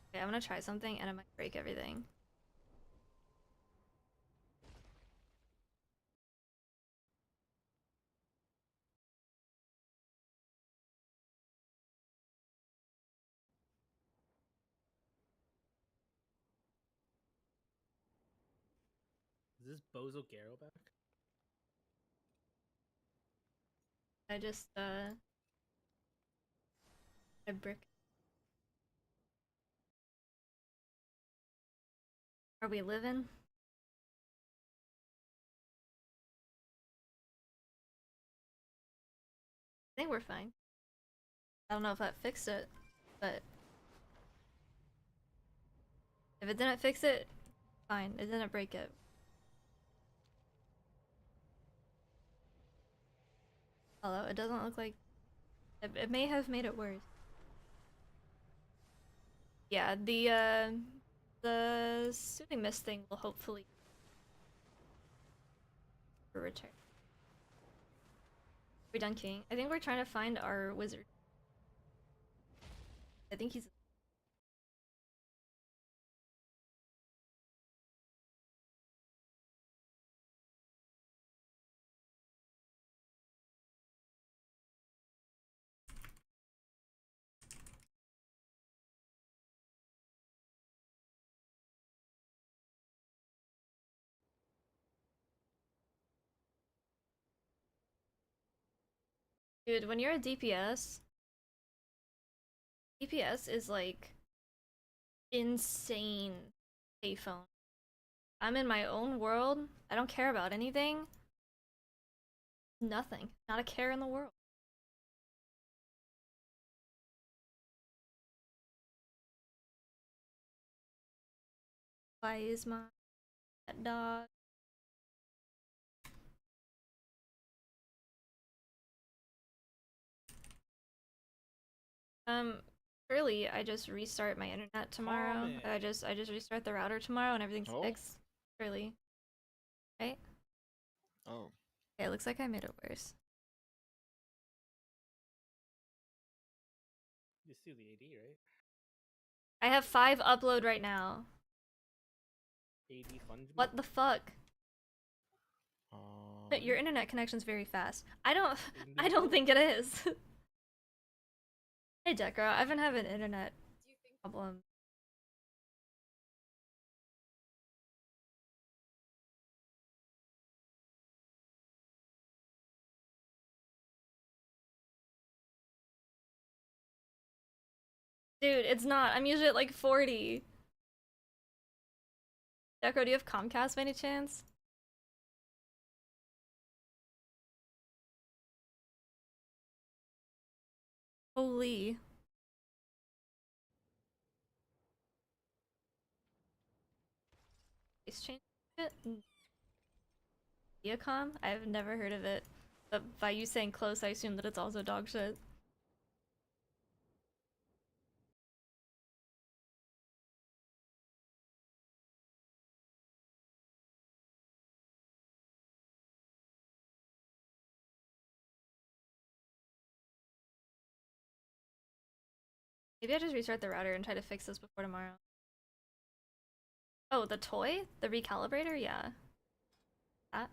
Okay, I'm gonna try something and I might break everything. Is this Bozo Garo back? I just a brick. Are we living? I think we're fine. I don't know if that fixed it, but if it didn't fix it, fine. It didn't break it. Although it doesn't look like it may have made it worse. Yeah, the soothing mist thing will hopefully return. We're done king. I think we're trying to find our wizard. I think he's dude, when you're a DPS is like insane payphone. I'm in my own world. I don't care about anything. Nothing. Not a care in the world. Why is my pet dog? Early, I just restart my internet tomorrow. I just restart the router tomorrow and everything's fixed. Early. Right? Oh, Okay, looks like I made it worse. You see the AD, right? I have 5 upload right now. AD fungible. What the fuck? um, Your internet connection's very fast. I don't Isn't I this don't cool? think it is. Hey Decro, I've been having internet problems. Dude, it's not. I'm usually at like 40. Decro, do you have Comcast by any chance? Holy. Voice change it? Viacom? I've never heard of it. But by you saying close, I assume that it's also dog shit. Maybe I just restart the router and try to fix this before tomorrow. Oh, the toy? The recalibrator? Yeah. That?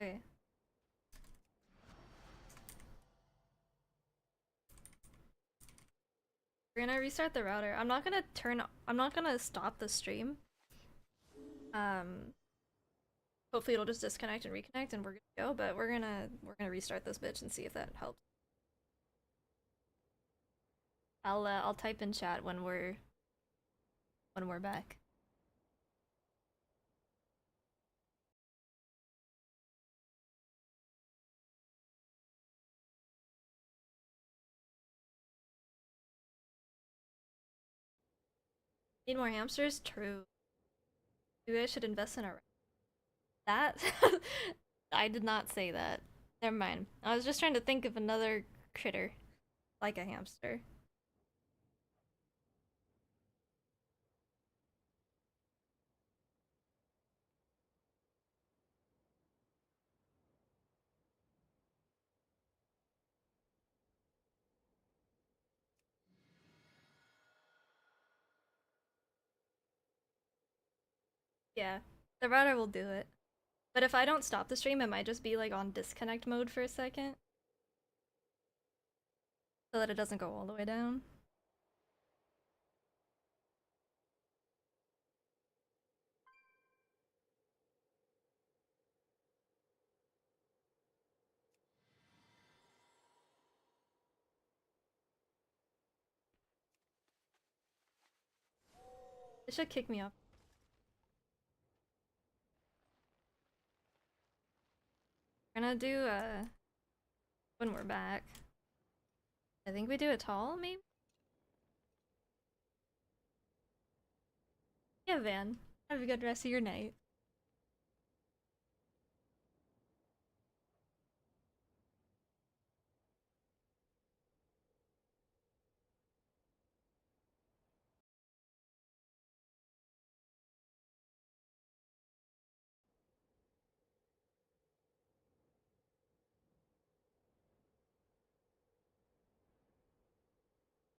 Okay. We're gonna restart the router. I'm not gonna stop the stream. Hopefully it'll just disconnect and reconnect and we're good to go, but we're gonna restart this bitch and see if that helps. I'll type in chat when we're back. Need more hamsters? True. Maybe I should invest in a that? I did not say that. Never mind. I was just trying to think of another critter. Like a hamster. Yeah. The router will do it. But if I don't stop the stream, it might just be like on disconnect mode for a second. So that it doesn't go all the way down. It should kick me off. We're gonna do when we're back. I think we do a tall, maybe? Yeah, Van. Have a good rest of your night.